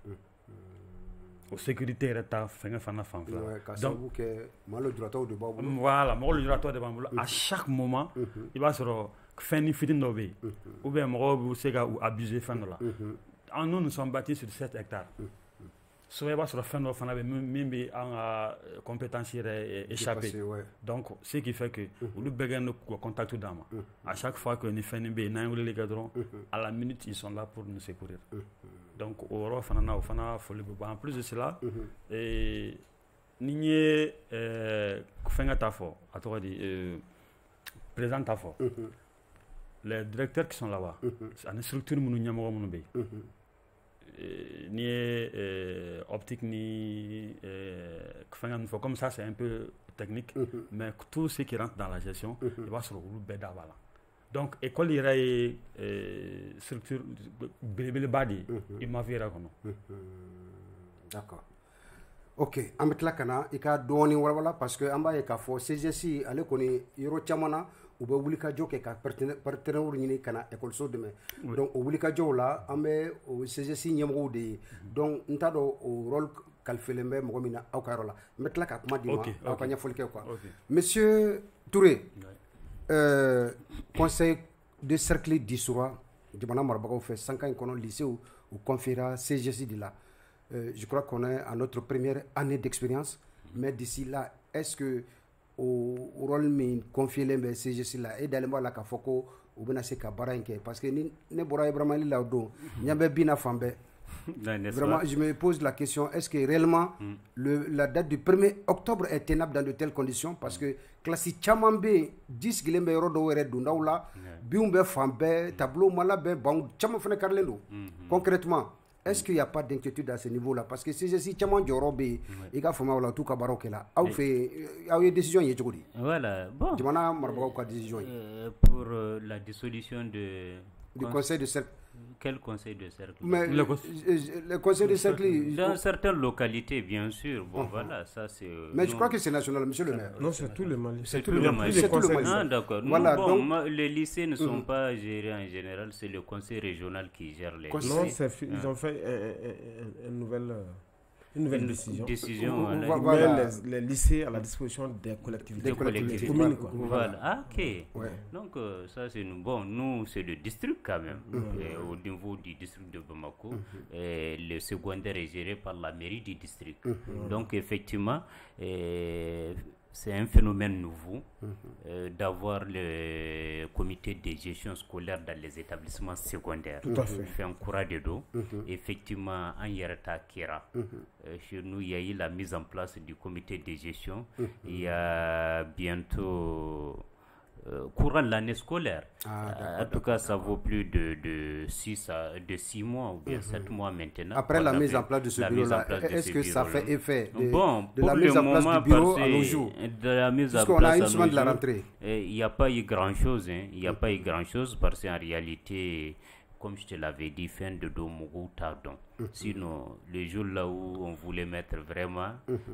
C: o sécurité yɛrɛ ta fɛngɛ fana fanfɛla
A: donc mɔgɔ lujuratɔw de b'aw bolo
C: voilà mɔgɔ lujuratɔ de b'an bolo à chaque moment i b'a sɔrɔ fɛn ni fitini dɔ bɛ yen ou bien mɔgɔw bɛ se ka abuser fɛn dɔ la nous sommes bâtis sur 7 hectares souvent i b'a sɔrɔ fɛn dɔ fana bɛ min bɛ an ka compétence yɛrɛ échappé donc ce qui fait que olu bɛɛ kɛlen don k'u ka contact d'an ma à chaque fois que ni fɛn bɛ yen n'an ye weleli kɛ dɔrɔn à la minute ils sont là pour nous secourir donc o yɔrɔ fana na o fana foli bɛ bɔ en plus de cela ni n ye fɛnkɛ ta fɔ a tɔgɔ di président ta fɔ les directeurs qui sont là-bas, c'est une structure ni optique ni comme ça, c'est un peu technique, mais tout ce qui rentre dans la gestion, il va se regrouper là. Donc, l'école il y a structure badi, il m'a vu
A: D'accord. Ok, an bɛ tila ka na i ka dɔɔni walawala parce que an b'a ye k'a fɔ CGC ale kɔni yɔrɔ caman na u bɛ wulikajɔ kɛ ka partenaires ɲini ka na école dɛmɛ donc o wulikajɔw la an bɛ o CGC ɲɛmɔgɔw de ye donc n t'a dɔn o rôle kalifelen bɛ mɔgɔ min na aw ka yɔrɔ la n bɛ tila ka kuma di ma aw ka ɲɛfɔli kɛ quoi monsieur Touré conseil de cercle d'Issoura jamana marabagaw fɛ sanka in kɔnɔ lycée u confiera CGC de la. Je crois qu'on est à notre première année d'expérience, mais d'ici là, est-ce que au rôle min confié les CGC là et d'aller voir la kafoko ou bien c'est kabaranke parce que ni ne bora Ibrahima li laudo nyambe bina fambe. Vraiment, je me pose la question, est-ce que réellement la date du 1er octobre est tenable dans de telles conditions parce que classe chamambe 10 gilembe euro do were do ndawla biumbe fambe tableau mala be bang chama fene karlendo concrètement. Est-ce qu'il n'y a pas d'inquiétude à ce niveau-là? Parce que si je suis tellement jorobé, il y a tout cabaroque là. Il y a une décision.
D: Voilà, bon.
C: Pour la dissolution du
A: conseil de cercle.
D: Quel conseil de cercle?
A: Mais le conseil de cercle.
D: Dans certaines localités, bien sûr. Bon, voilà, ça c'est.
A: Mais je crois que c'est national, monsieur le maire.
B: Non, c'est tout le Mali.
D: C'est tout le Mali. Ah, d'accord.
A: Voilà,
D: bon, les lycées ne sont pas gérés en général, c'est le conseil régional qui gère les lycées.
B: Non, ils ont fait une nouvelle décision.
A: Voilà.
B: Les lycées à la disposition des collectivités communes.
D: Voilà. Ah, ok. Ouais. Donc, ça, c'est nous. Bon, nous, c'est le district quand même. Au niveau du district de Bamako. Et le secondaire est géré par la mairie du district. Donc, effectivement, c'est un phénomène nouveau d'avoir le comité de gestion scolaire dans les établissements secondaires.
B: Tout à fait.
D: Il fait un courant de dos. Effectivement, en Yerata Kira, chez nous, il y a eu la mise en place du comité de gestion. Il y a bientôt courant l'année scolaire. En tout cas, ça vaut plus de 6 mois ou bien 7 mois maintenant.
A: Après la mise en place de ce bureau-là, est-ce que ça fait effet
D: de
A: la mise en place du bureau à nos jours?
D: Puisqu'on
A: a une semaine de la rentrée.
D: Il n'y a pas eu grand-chose. Il n'y a pas eu grand-chose parce qu'en réalité, comme je te l'avais dit, fin de Domougou tardon. Sinon, le jour là où on voulait mettre vraiment,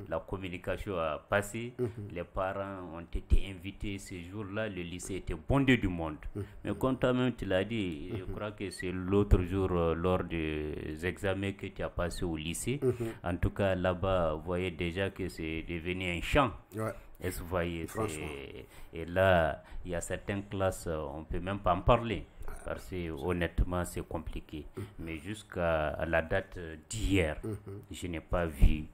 D: la communication a passé, les parents ont été invités ce jour-là, le lycée était bondé du monde. Mais comme toi-même tu l'as dit, je crois que c'est l'autre jour lors des examens que tu as passé au lycée. En tout cas, là-bas, vous voyez déjà que c'est devenu un champ. Ouais. Est-ce que vous voyez, et là, il y a certaines classes, on ne peut même pas en parler. Parce que honnêtement, c'est compliqué. Mais jusqu'à la date d'hier, je n'ai pas vu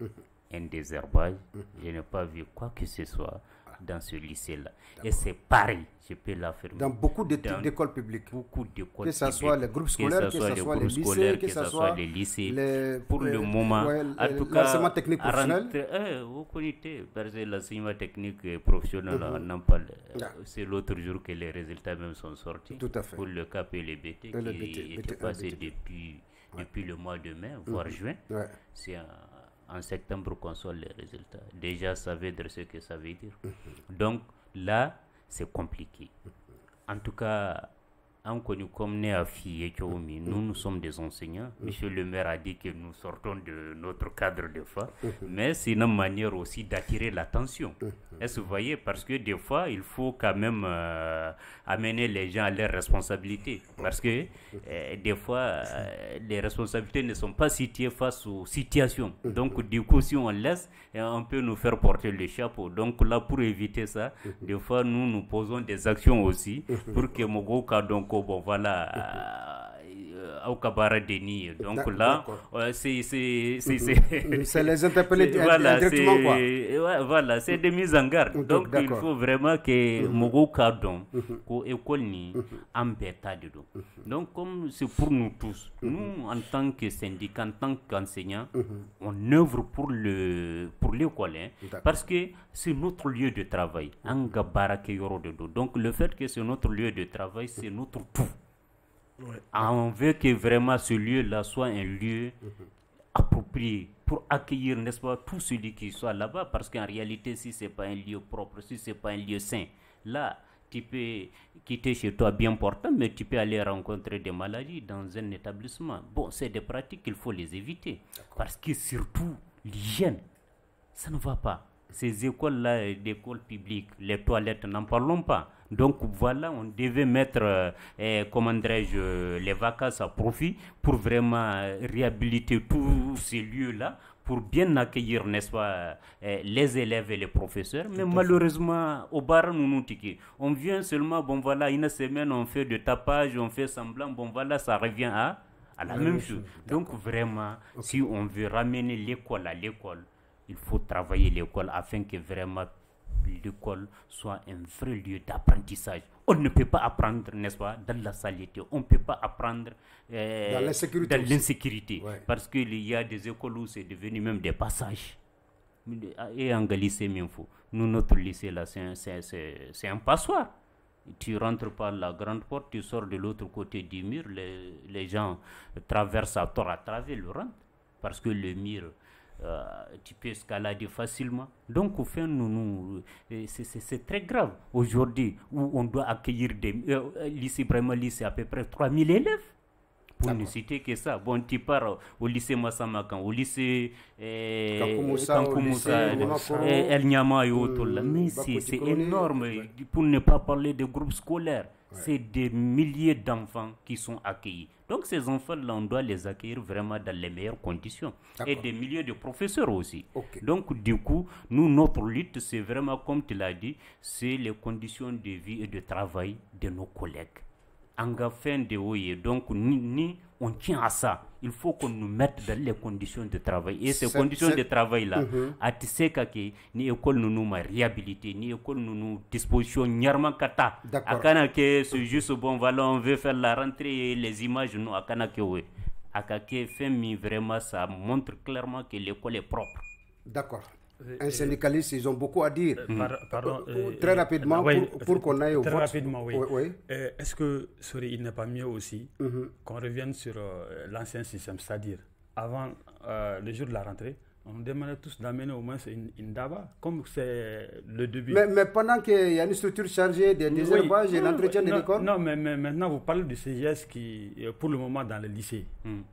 D: un désherbage, je n'ai pas vu quoi que ce soit dans ce lycée-là. Et c'est pareil, je peux l'affirmer.
A: Dans beaucoup d'écoles publiques.
D: Beaucoup d'écoles
A: que ce soit les groupes scolaires, que ce soit les lycées, que ce soit
D: les lycées. Pour le moment, en tout cas,
A: l'enseignement technique professionnel.
D: Vous connaissez, parce que l'enseignement technique professionnel, c'est l'autre jour que les résultats même sont sortis.
A: Tout à fait.
D: Pour le CAP et le BT, qui était passé depuis le mois de mai, voire juin. C'est en septembre qu'on sort les résultats. Déjà, ça veut dire ce que ça veut dire. Donc, là, c'est compliqué. En tout cas, en connu comme Néafi et Kyoumi, nous sommes des enseignants. Monsieur le maire a dit que nous sortons de notre cadre de fois, mais c'est une manière aussi d'attirer l'attention. Est-ce que vous voyez? Parce que des fois, il faut quand même amener les gens à leurs responsabilités. Parce que des fois, les responsabilités ne sont pas situées face aux situations. Donc, du coup, si on laisse, on peut nous faire porter le chapeau. Donc là, pour éviter ça, des fois, nous posons des actions aussi pour que Mogoka, donc, bon, voilà, au Kabara Deni. Donc là, c'est
A: les interpeller
D: directement, quoi. Voilà, c'est des mises en garde. Donc il faut vraiment que Mogo Kadon, ko école ni ambeta de do. Donc comme c'est pour nous tous, nous en tant que syndicat, en tant qu'enseignants, on œuvre pour l'école, parce que c'est notre lieu de travail. Donc le fait que c'est notre lieu de travail, c'est notre tout. On veut que vraiment ce lieu-là soit un lieu approprié pour accueillir, n'est-ce pas, tout celui qui soit là-bas, parce qu'en réalité, si c'est pas un lieu propre, si c'est pas un lieu sain, là, tu peux quitter chez toi bien portant, mais tu peux aller rencontrer des maladies dans un établissement. Bon, c'est des pratiques qu'il faut les éviter, parce que surtout l'hygiène, ça ne va pas. Ces écoles-là, des écoles publiques, les toilettes, n'en parlons pas. Donc voilà, on devait mettre, comment dirais-je, les vacances à profit pour vraiment réhabiliter tous ces lieux-là, pour bien accueillir, n'est-ce pas, les élèves et les professeurs. Mais malheureusement, au bar, on vient seulement, bon voilà, une semaine, on fait de tapage, on fait semblant, bon voilà, ça revient à la même chose. Donc vraiment, si on veut ramener l'école à l'école, il faut travailler l'école afin que vraiment l'école soit un vrai lieu d'apprentissage. On ne peut pas apprendre, n'est-ce pas, dans la saleté. On ne peut pas apprendre dans l'insécurité. Ouais. Parce qu'il y a des écoles où c'est devenu même des passages. Et en lycée, nous, notre lycée, là, c'est un passoire. Tu rentres par la grande porte, tu sors de l'autre côté du mur, les gens traversent à tort à travers le rentre. Parce que le mur... tu peux escalader facilement. Donc, au fait, c'est très grave aujourd'hui où on doit accueillir des lycées, à peu près 3000 élèves. Pour ne citer que ça. Bon, tu pars au lycée Massamakan, au lycée Kankoumoussa, El Niama et autres là. Mais c'est énorme. Pour ne pas parler des groupes scolaires. C'est des milliers d'enfants qui sont accueillis. Donc ces enfants-là, on doit les accueillir vraiment dans les meilleures conditions. Et des milliers de professeurs aussi. Donc du coup, nous, notre lutte, c'est vraiment, comme tu l'as dit, c'est les conditions de vie et de travail de nos collègues. Donc, on tient à ça. Il faut qu'on nous mette dans les conditions de travail. Et ces conditions de travail-là, à Tissekake, ni école nous m'a réhabilité, ni école nous disposition Nyarmakata. À Kanake, c'est juste bon, voilà, on veut faire la rentrée et les images, nous, à Kanake, oui. À Kake, vraiment, ça montre clairement que l'école est propre.
A: D'accord. Un syndicaliste, ils ont beaucoup à dire. Très rapidement, pour qu'on aille au vote.
C: Très rapidement, oui. Est-ce que, il n'est pas mieux aussi qu'on revienne sur l'ancien système, c'est-à-dire avant le jour de la rentrée, on demandait tous d'amener au moins une DABA, comme c'est le début.
A: Mais pendant qu'il y a une structure chargée des désherbages et l'entretien de l'école.
C: Non, mais maintenant vous parlez du CGS qui est pour le moment dans le lycée,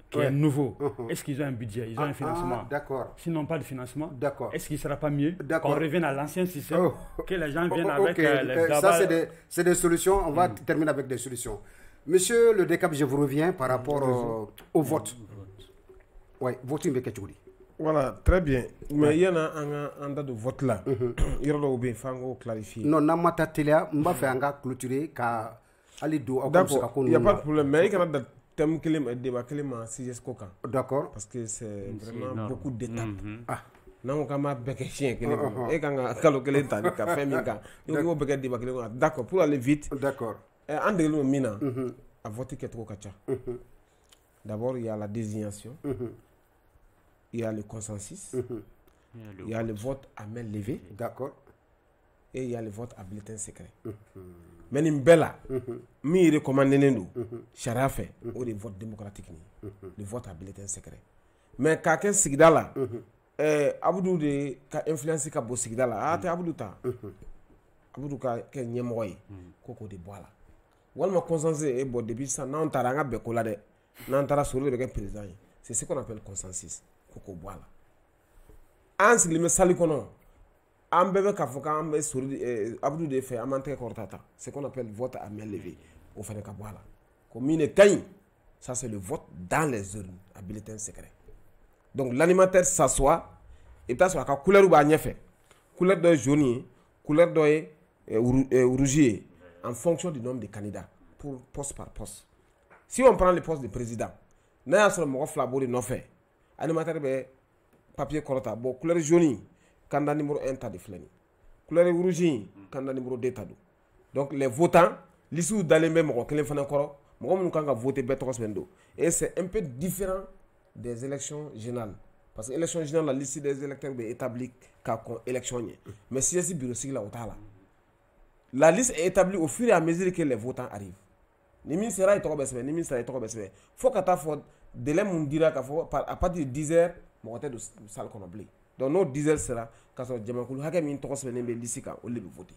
C: qui est nouveau. Est-ce qu'ils ont un budget, ils ont un financement?
A: D'accord.
C: S'ils n'ont pas de financement, est-ce qu'il ne sera pas mieux qu'on revienne à l'ancien système, que les gens viennent avec les DABA?
A: Ça, c'est des solutions. On va terminer avec des solutions. Monsieur le DECAP, je vous reviens par rapport au vote. Oui, vote Mbeketchouri.
B: Voilà, très bien. Mais il y en a un de vote là. Il y a un clarifier.
A: Non, n'a pas télé, on va faire un clôturer car
B: d'accord, il n'y a pas de problème. Mais il y a un thème qui est débat qui est si
A: d'accord.
B: Parce que c'est vraiment beaucoup d'étapes. Non, on a bec chien qui est et quand calculer ta café minga. On bec débat qui est d'accord pour aller vite.
A: D'accord.
B: Un de nos mina à voter qui est trop kacha. D'abord, il y a la désignation. Il y a le consensus, il y a le vote à main levée,
A: d'accord,
B: et il y a le vote à bulletin secret. Mais Nimbella, mi recommande nous, Charafe, ou le vote démocratique, le vote à bulletin secret. Mais quelqu'un sigdala, Aboudou de ka influence ka bo sigdala, te Aboudou ta, Aboudou ka ke nyemoy, koko de boala. Walma consensus et bon depuis ça, non taranga bekola de, non tara sur le président. C'est ce qu'on appelle consensus. Koko boala. Ans li me sali kono. Am bebe ka foka am be sori Abdou de fait amante kortata. C'est qu'on appelle vote à main levée. Au fait ka boala. Commune kay. Ça c'est le vote dans les urnes à bulletin secret. Donc l'animateur s'assoit et ta sur la couleur ba ñefé. Couleur de jaune, couleur de rouge en fonction du nombre de candidats pour poste par poste. Si on prend le poste de président, n'a y'a sɔrɔ mɔgɔ fila b'o de nɔfɛ animateur bɛ papier kɔrɔta bon couleur jaune candidat numéro 1 ta de filɛ nin couleur rouge candidat numéro 2 ta don donc les votants liste dalen bɛ mɔgɔ kelen fana kɔrɔ mɔgɔ minnu kan ka voter bɛɛ tɔgɔ sɛbɛn don et c'est un peu différent des élections générales parce que élection générale la liste des électeurs bɛ établie k'a kɔn élection ɲɛ mais siège bureau sigi la o t'a la la liste est établie au fur et à mesure que les votants arrivent ni min sera i tɔgɔ bɛ sɛbɛn ni min sera i tɔgɔ bɛ sɛbɛn fo ka taa fɔ délai mun dira k'a fɔ à partir de 10 heures mɔgɔ tɛ don salle kɔnɔ bilen donc n'o 10 heures sera k'a sɔrɔ jamakulu hakɛ min tɔgɔ sɛbɛnnen bɛ liste kan olu de bɛ voter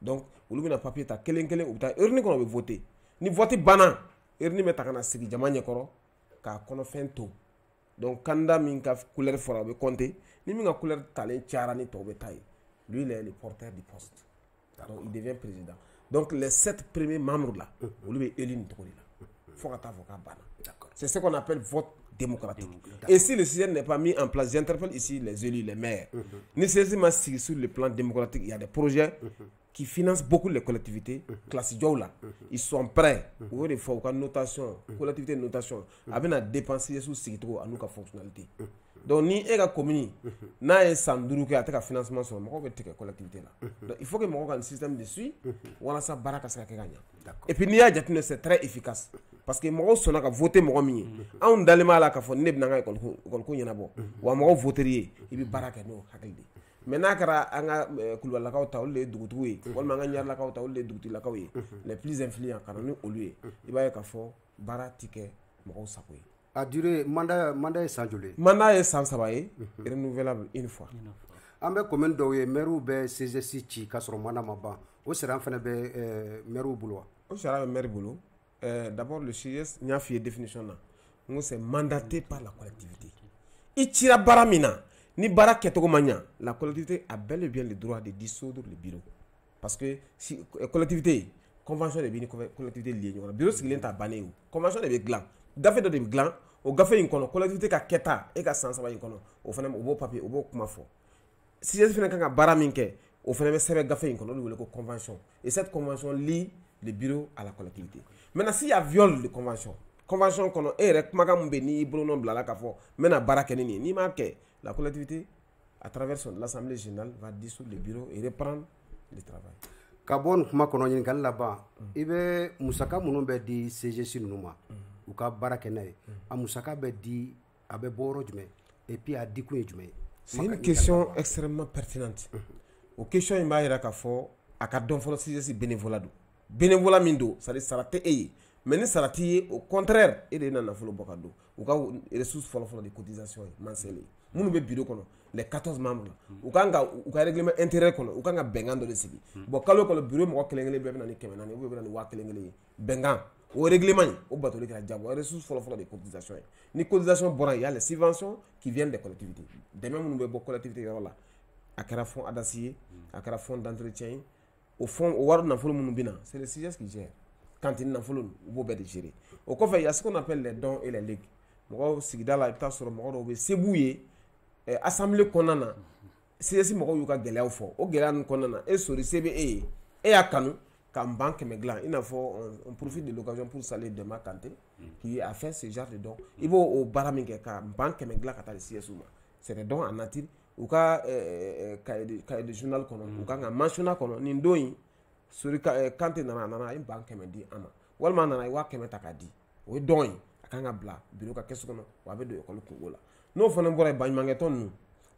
B: donc olu bɛna papier ta kelen kelen u bɛ taa urne kɔnɔ u bɛ voter ni vote banna urne bɛ ta ka na sigi jama ɲɛkɔrɔ k'a kɔnɔfɛn to donc candidat min ka couleur fɔra o bɛ compter ni min ka couleur talen cayara ni tɔw bɛ ta ye lui il est le porteur du poste donc il devient président donc les 7 premiers membres là olu bɛ élu nin cogo de la fo ka taa fɔ k'a banna c'est ce qu'on appelle vote démocratique. Et si le système n'est pas mis en place, j'interpelle ici les élus, les maires. Ni système sur le plan démocratique, il y a des projets qui financent beaucoup les collectivités. Classe Djoula, ils sont prêts. Vous voyez, il faut une notation, collectivité de notation, avec une dépense sous Sigito à nous fonctionnalité. Donc, ni ega commune, na e sanduru ke ateka financement sur moko be teke collectivité là. Donc, il faut que moko un système dessus, wala sa baraka sa ke gagna. Et puis ni a jatine c'est très efficace parce que moko sona ka voter moko mi. An dalema la ka fo ne bina école ko nyana bo. Wa moko voterier, ibi baraka no hakilde. Maintenant kara anga kulwala ka ta le dugutuwe, wala nga nyar la ka ta le duguti la ka we. Les plus influents kana ni olué. Iba ka fo bara tike moko sakwe.
A: A duré mandat est sans gelé.
B: Mandat est sans sabaye, renouvelable une fois.
A: An bɛ commune dɔw ye maire bɛ CGC ci k'a sɔrɔ mandat ma ban o sera fana bɛ maire bolo wa?
B: O sera bɛ maire bolo. D'abord le CGS n y'a f'i ye définition na n ko c'est mandaté par la collectivité. I cira baara min na ni baara kɛcogo ma ɲa la collectivité a bel et bien le droit de dissoudre le bureau parce que si collectivité convention de bɛ ni collectivité lié ɲɔgɔn na bureau sigilen t'a bannen o convention de bɛ dilan gafe dɔ de bɛ dilan o gafe in kɔnɔ collectivité ka kɛta e ka san 3 in kɔnɔ o fana o b'o papier o b'o kuma fɔ CGS fana kan ka baara min kɛ o fana bɛ sɛbɛn gafe in kɔnɔ o de wele ko convention et cette convention lie le bureau à la collectivité maintenant s'il y a viol de convention kɔnɔ e yɛrɛ kumakan min bɛ n'i bolonɔ bila la k'a fɔ n bɛna baara kɛ ni nin ye n'i m'a kɛ la collectivité à travers l'assemblée générale va dissoudre le bureau et reprendre le travail.
A: Ka bɔ nin kuma kɔnɔ ɲininkali laban i bɛ musaka minnu bɛ di CGC ninnu ma u ka baara kɛ n'a ye a musaka bɛ di a bɛ bɔ yɔrɔ jumɛn et puis a di kun ye jumɛn ye?
B: C'est une question extrêmement pertinente. O question in b'a jira k'a fɔ a ka dɔn fɔlɔ CGC bénévolat don bénévolat min don c'est à dire sara tɛ e ye mais ni sara t'i ye au contraire e de ye na nafolo bɔ ka don u ka ressources fɔlɔ de cotisation ye mensuelle ye minnu bɛ bureau kɔnɔ les 14 membres u kan ka u ka règlement intérieur kɔnɔ u kan ka bɛnkan dɔ de sigi bon kalo o kalo bureau mɔgɔ kelen kelen bɛɛ bɛ na ni 400 ou bɛ na ni 1000 ye bɛnkan o règlement in o batoli kɛra jago ressources fɔlɔ de cotisation ye ni cotisation bɔra il y a les subventions qui viennent des collectivités dɛmɛ minnu bɛ bɔ collectivité yɔrɔ la a kɛra fonds ADASI ye a kɛra fonds d'entretien ye au fond o wari nafolo minnu bɛ na c'est le CGS qui gère cantine nafolo u b'o bɛɛ de gérer o kɔfɛ il y a ce qu'on appelle les dons et les legs mɔgɔw sigida la i bɛ taa sɔrɔ mɔgɔ dɔw bɛ se b'u ye assemblée kɔnɔna na CGS mɔgɔw y'u ka gɛlɛyaw fɔ o gɛlɛya ninnu kɔnɔna na e sori se bɛ e ye e y'a kanu ka n ban 100 dilan i n'a fɔ on profite de l'occasion pour saluer Demba Kanté qui a fait ce genre de don i b'o o baara min kɛ ka n ban 100 dilan ka taa di CGS ma c'est des dons en nature u ka cahier de journal kɔnɔ u kan ka mentionner kɔnɔ nin don in sori Kanté nana a ye ban 100 di an ma walima a nana a ye 1000 ta k'a di o ye don ye a kan ka bila bureau ka kɛsu kɔnɔ wa a bɛ don école kungo la n'o fana bɔra yen baɲumankɛ tɔn ninnu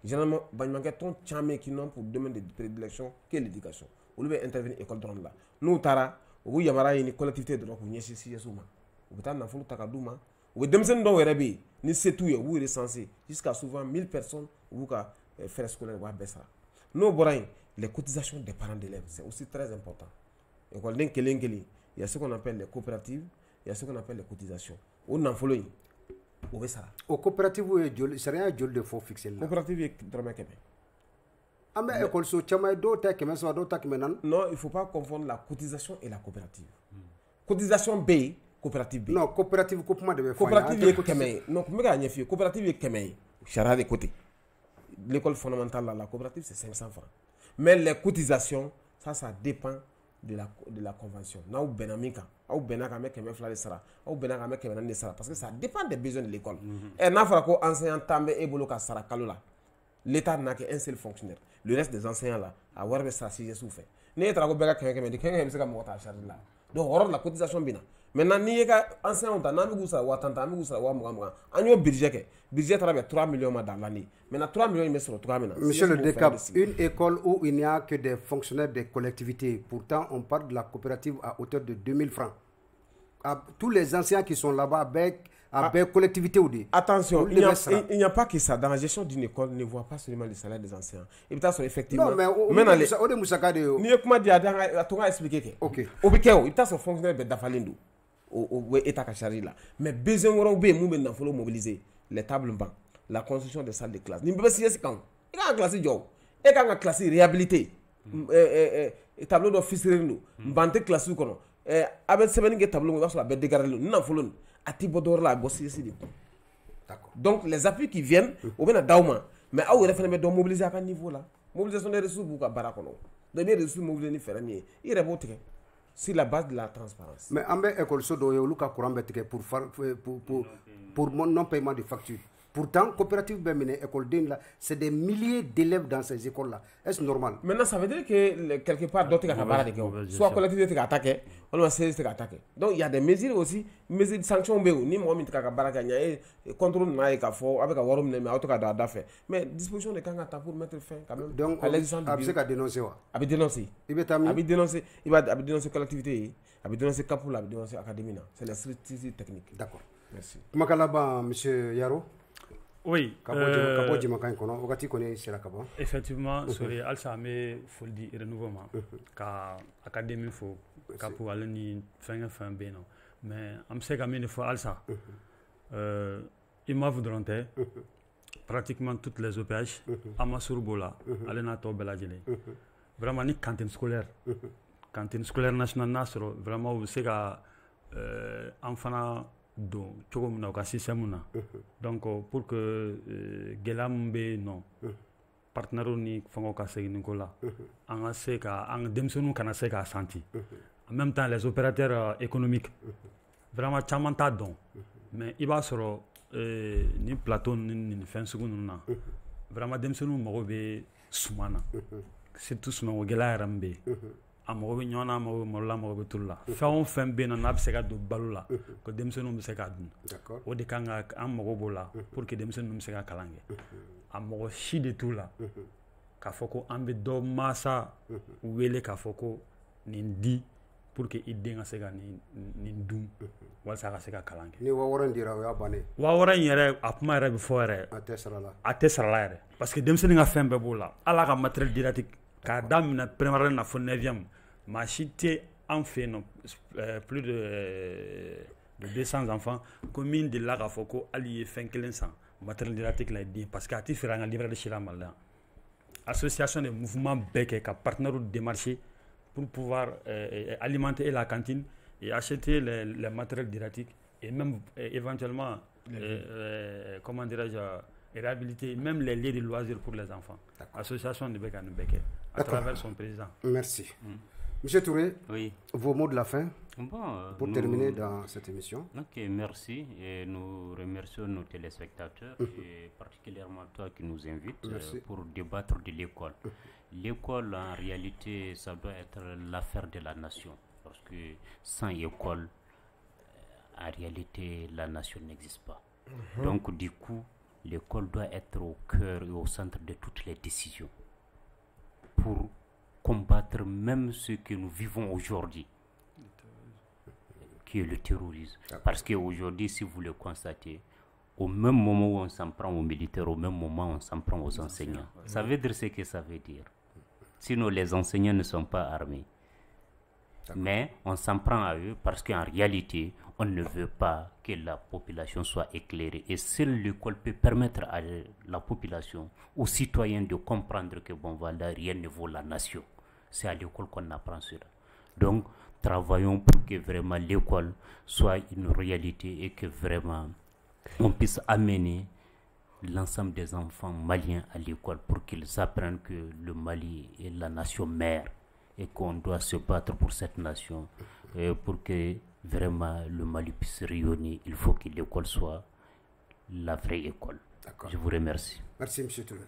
B: généralement baɲumankɛ tɔn caman qui n'ont pour domaine de prédilection que l'éducation olu bɛ intervenir école dɔrɔn la n'u taara u b'u yamaruya ɲini collectivité dɔrɔn k'u ɲɛsin CGS ma u bɛ taa nafolo ta ka d'u ma u bɛ denmisɛnnin dɔw yɛrɛ bɛ yen ni se t'u ye u b'u recenser jusqu'à souvent 1000 personnes u b'u ka frais scolaires u b'a bɛɛ sara n'o bɔra yen les cotisations des parents d'élèves c'est aussi très important écoleden kelen kelen il y a ce qu'on appelle les coopératives il y a ce qu'on appelle les cotisations o nafolo in o bɛ sara
A: o coopérative ye joli sariya ye joli de fɔ fixé la
B: coopérative ye dɔrɔmɛ 100
A: an bɛ école caman ye dɔw ta 500 dɔw ta 400
B: non il faut pas confondre la cotisation et la coopérative cotisation bɛ yen coopérative bɛ yen
A: non coopérative ko kuma de bɛ fɔ
B: coopérative ye 100 ye non n bɛ k'a ɲɛf'i ye coopérative ye 100 ye sariya de ko ten l'école fondamentale la coopérative c'est 500 francs mais les cotisations ça dépend de la convention. N'a ou benamika, ou benaka me keme fla de sara, ou benaka me keme de sara, parce que ça dépend des besoins de l'école. Et n'a pas ko enseignant tambe e bolo ka sara kalola. L'État n'a qu'un seul fonctionnaire. Le reste des enseignants là, à voir be sara si souffre. Ne tra ko bega keme de keme se ka mo ta charge là. Donc hors la cotisation bina. Maintenant ni ka enseignant ta na mi gusa wa tanta mi gusa wa muga. Anyo budget ke. Budget travaille 3 millions dans l'année. Maintenant 3 millions il met sur 3 millions.
A: Monsieur le Décap, une école où il n'y a que des fonctionnaires des collectivités. Pourtant, on parle de la coopérative à hauteur de 2000 francs. Tous les anciens qui sont là-bas avec collectivité ou dit.
B: Attention, il n'y a pas que ça. Dans la gestion d'une école, ne voit pas seulement les salaires des anciens. Et peut-être effectivement.
A: Non, mais au Moussaka de.
B: Ni comment dire à ton expliquer.
A: Ok.
B: Au Bikeo, il peut-être fonctionnaire de Dafalindu. Au état chargé là. Mais besoin de nous faut mobiliser les tables bancs, la construction des salles de classe. Ni pas si c'est quand. Il y a une classe job. Et quand une classe réhabilité. Tableau d'office nous. Bante classe kono. Avec semaine que tableau on va sur la bête de garde nous n'en folon. Atibodor là bosser ici. D'accord. Donc les appuis qui viennent au bien dauma. Mais à où référendum doit mobiliser à quel niveau là? Mobilisation des ressources pour barakono. Donner des ressources mobilisées ni faire ni. Il répond sur la base de la transparence.
A: Mais en école sodo yo luka courant betike pour non paiement de factures. Pourtant coopérative Bemene école d'Inde là, c'est des milliers d'élèves dans ces écoles là. Est-ce normal?
B: Maintenant ça veut dire que quelque part d'autres soit collectivité qui attaqué, on va essayer de attaquer. Donc il y a des mesures aussi, mesures de sanctions ni moi mi ka baraka nya contrôle na ka fo avec warum mais auto ka da fait. Mais disposition de kangata pour mettre fin quand même.
A: Donc il ka dénoncer wa.
B: Abi dénoncer. Il va dénoncer collectivité, abi dénoncer Kapula, abi dénoncer académie là. C'est la structure technique.
A: D'accord.
B: Merci.
A: Makalaba monsieur Yaro.
C: Oui.
A: Effectivement,
C: sur Al-Samé, il faut le dire, renouvellement. Académie, il faut aller ni fin bien. Mais on sait qu'il faut Al-Sa. Il m'a volonté, pratiquement toutes les OPH, à Masurbola, à l'Enato Beladjele. Vraiment, ni cantine scolaire. Cantine scolaire nationale, vraiment, vous savez qu'enfant. Donc, pour que Gelambe non partenaire ni fango ka segin ko la an se ka an demsonu kana se ka senti en même temps les opérateurs économiques vraiment chaman ta don mais il va sur ni plateau ni fin seconde na vraiment demsonu mo be sumana c'est tout son gela rambe amogo be nyona mo la mo be tulla fɛn be na be se ka do balo la ko denmisɛnninw be se ka dun o de kan ka an mago b'o la pour que denmisɛnninw be se ka kalan kɛ a mɔgɔ si de t'u la k'a fɔ ko an be dɔ masa wele k'a fɔ ko nin di pour que i den ka se ka nin dun walasa a ka se ka kalan kɛ
A: ni wɔɔrɔ dira o y'a bannen
C: wɔɔrɔ in yɛrɛ a kuma yɛrɛ be fɔ yɛrɛ a tɛ sarala yɛrɛ parce que denmisɛnnin ka fɛn bɛɛ b'o la ala ka matériel didactique k'a daminɛ primaire na fo 9e ma cité en fait non, plus de 200 enfants commune de la Rafoko allié fin kelensan matériel didactique là dit parce qu'à titre un livre de Chila Malda association de mouvements bec qui partenaire démarché pour pouvoir alimenter la cantine et acheter les matériels didactiques et même éventuellement comment dirais-je réhabiliter même les lieux de loisirs pour les enfants. Association de Bekan Beke à travers son président.
A: Merci. Monsieur Touré,
D: oui.
A: Vos mots de la fin pour terminer dans cette émission.
D: Ok, merci. Et nous remercions nos téléspectateurs et particulièrement toi qui nous invites pour débattre de l'école. L'école, en réalité, ça doit être l'affaire de la nation. Parce que sans école, en réalité, la nation n'existe pas. Donc, du coup, l'école doit être au cœur et au centre de toutes les décisions pour combattre même ce que nous vivons aujourd'hui, qui est le terrorisme. Parce qu'aujourd'hui, si vous le constatez, au même moment où on s'en prend aux militaires, au même moment où on s'en prend aux enseignants. Ça veut dire ce que ça veut dire. Sinon, les enseignants ne sont pas armés. Mais on s'en prend à eux parce qu'en réalité, on ne veut pas que la population soit éclairée. Et seule l'école peut permettre à la population, aux citoyens de comprendre que bon voilà, rien ne vaut la nation. C'est à l'école qu'on apprend cela. Donc, travaillons pour que vraiment l'école soit une réalité et que vraiment on puisse amener l'ensemble des enfants maliens à l'école pour qu'ils apprennent que le Mali est la nation mère et qu'on doit se battre pour cette nation, pour que vraiment le Mali puisse rayonner. Il faut que l'école soit la vraie école. Je vous remercie.
A: Merci, M. Touré.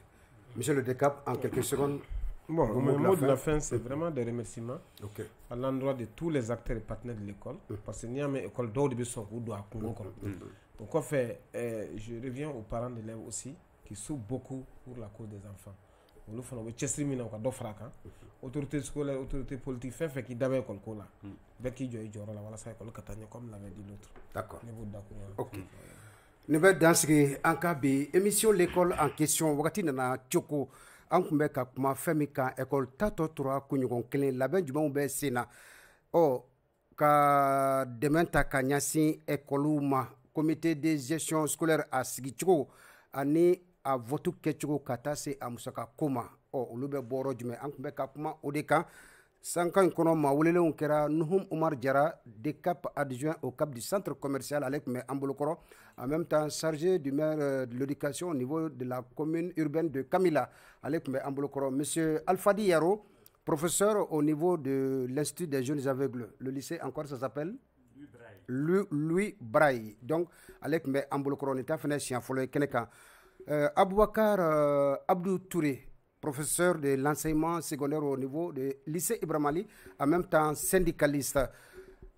A: Monsieur le Décap, en quelques secondes.
B: Bon, mon mot de la fin, c'est vraiment des remerciements à l'endroit de tous les acteurs et partenaires de l'école. Parce que n'y a pas d'école d'autres qui sont donc, en fait, je reviens aux parents d'élèves aussi qui souffrent beaucoup pour la cause des enfants. Nous faisons des choses autorité scolaire, autorité politique, fait qui d'abord école là. Avec qui j'ai la voilà ça école Catania comme l'avait dit l'autre.
A: D'accord. Ok. Nous allons dans ce cas émission l'école en question. Wakati nana Tchoko. An kun bɛ ka kuma fɛn min kan école tatɔ tora kunɲɔgɔn kelen labɛn jumɛnw bɛ sen na ka dɛmɛ ta ka ɲɛsin école ma comité de gestion scolaire a sigicogo ani a vote kɛcogo ka taa se a musaka ko ma olu bɛ bɔ yɔrɔ jumɛn an kun bɛ ka kuma o de kan sankan in kɔnɔ maa welelenw kɛra Nuhum Umar Jara DECAP adjoint au cap du centre commercial ale tun bɛ an bolokɔrɔ en même temps chargé du maire de l'éducation au niveau de la commune urbaine de Kamila ale tun bɛ an bolokɔrɔ monsieur Alfadi Yaro professeur au niveau de l'institut des jeunes aveugles le lycée encore ça s'appelle Louis Braille donc ale tun bɛ an bolokɔrɔ nin ta fɛnɛ siɲɛ fɔlɔ ye kɛnɛ kan Aboubakar Abdou Touré professeur de l'enseignement secondaire au niveau du lycée Ibrahim Ali, en même temps syndicaliste.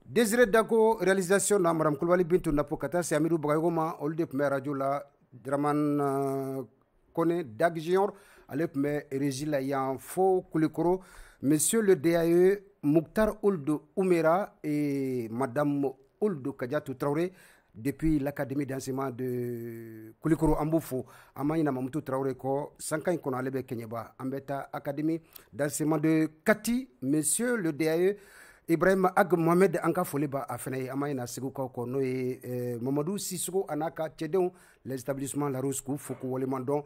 A: Désiré Dako, réalisation de Mme Koulibaly Bintou Napokata, c'est Amirou Bagayoma, au lieu de radio la Draman Kone Dag Junior, à l'époque Régie Layan Fo Koulikoro, monsieur le DAE Mouktar Ould Oumera et madame Ould Kadiatou Traoré, depuis l'académie d'enseignement de Koulikoro Amboufo, Amayina Mamoutou Traoré ko Sankan kono alebe Kenyeba, Ambeta académie d'enseignement de Kati, monsieur le DAE Ibrahim Ag Mohamed Anka Foliba Afene Amayina Seguka ko noye Mamadou Sissoko Anaka Tchedon, les établissements La Rouskou Foukou Wolemandon,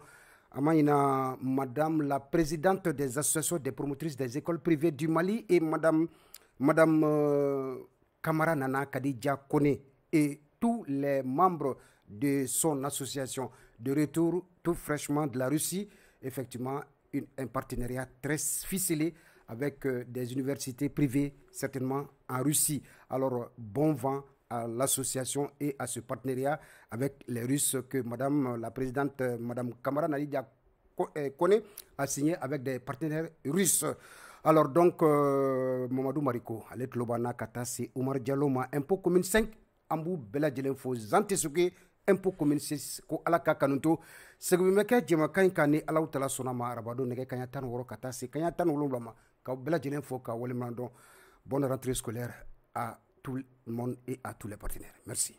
A: Amayina madame la présidente des associations des promotrices des écoles privées du Mali et madame Kamara Nana Kadija Kone et tous les membres de son association de retour tout fraîchement de la Russie, effectivement un partenariat très ficelé avec des universités privées, certainement en Russie. Alors, bon vent à l'association et à ce partenariat avec les Russes que Madame la Présidente, Madame Kamara Nalidia Kone, a signé avec des partenaires russes. Alors donc, Mamadou Mariko, Alet Lobana Katasi, Oumar Dialoma, impôt commune 5, Ambou Bela Djelenfo, Zantesuke, impôt commune 6, Ko Alaka Kanunto, Segumeke Djemakain Kane, Alautala Sonama, Rabado, Nege Kanyatan Woro Katasi, Kanyatan Uloma, Ka Bela Djelenfo, Ka Wolemandon. Bonne rentrée scolaire à tout le monde et à tous les partenaires. Merci.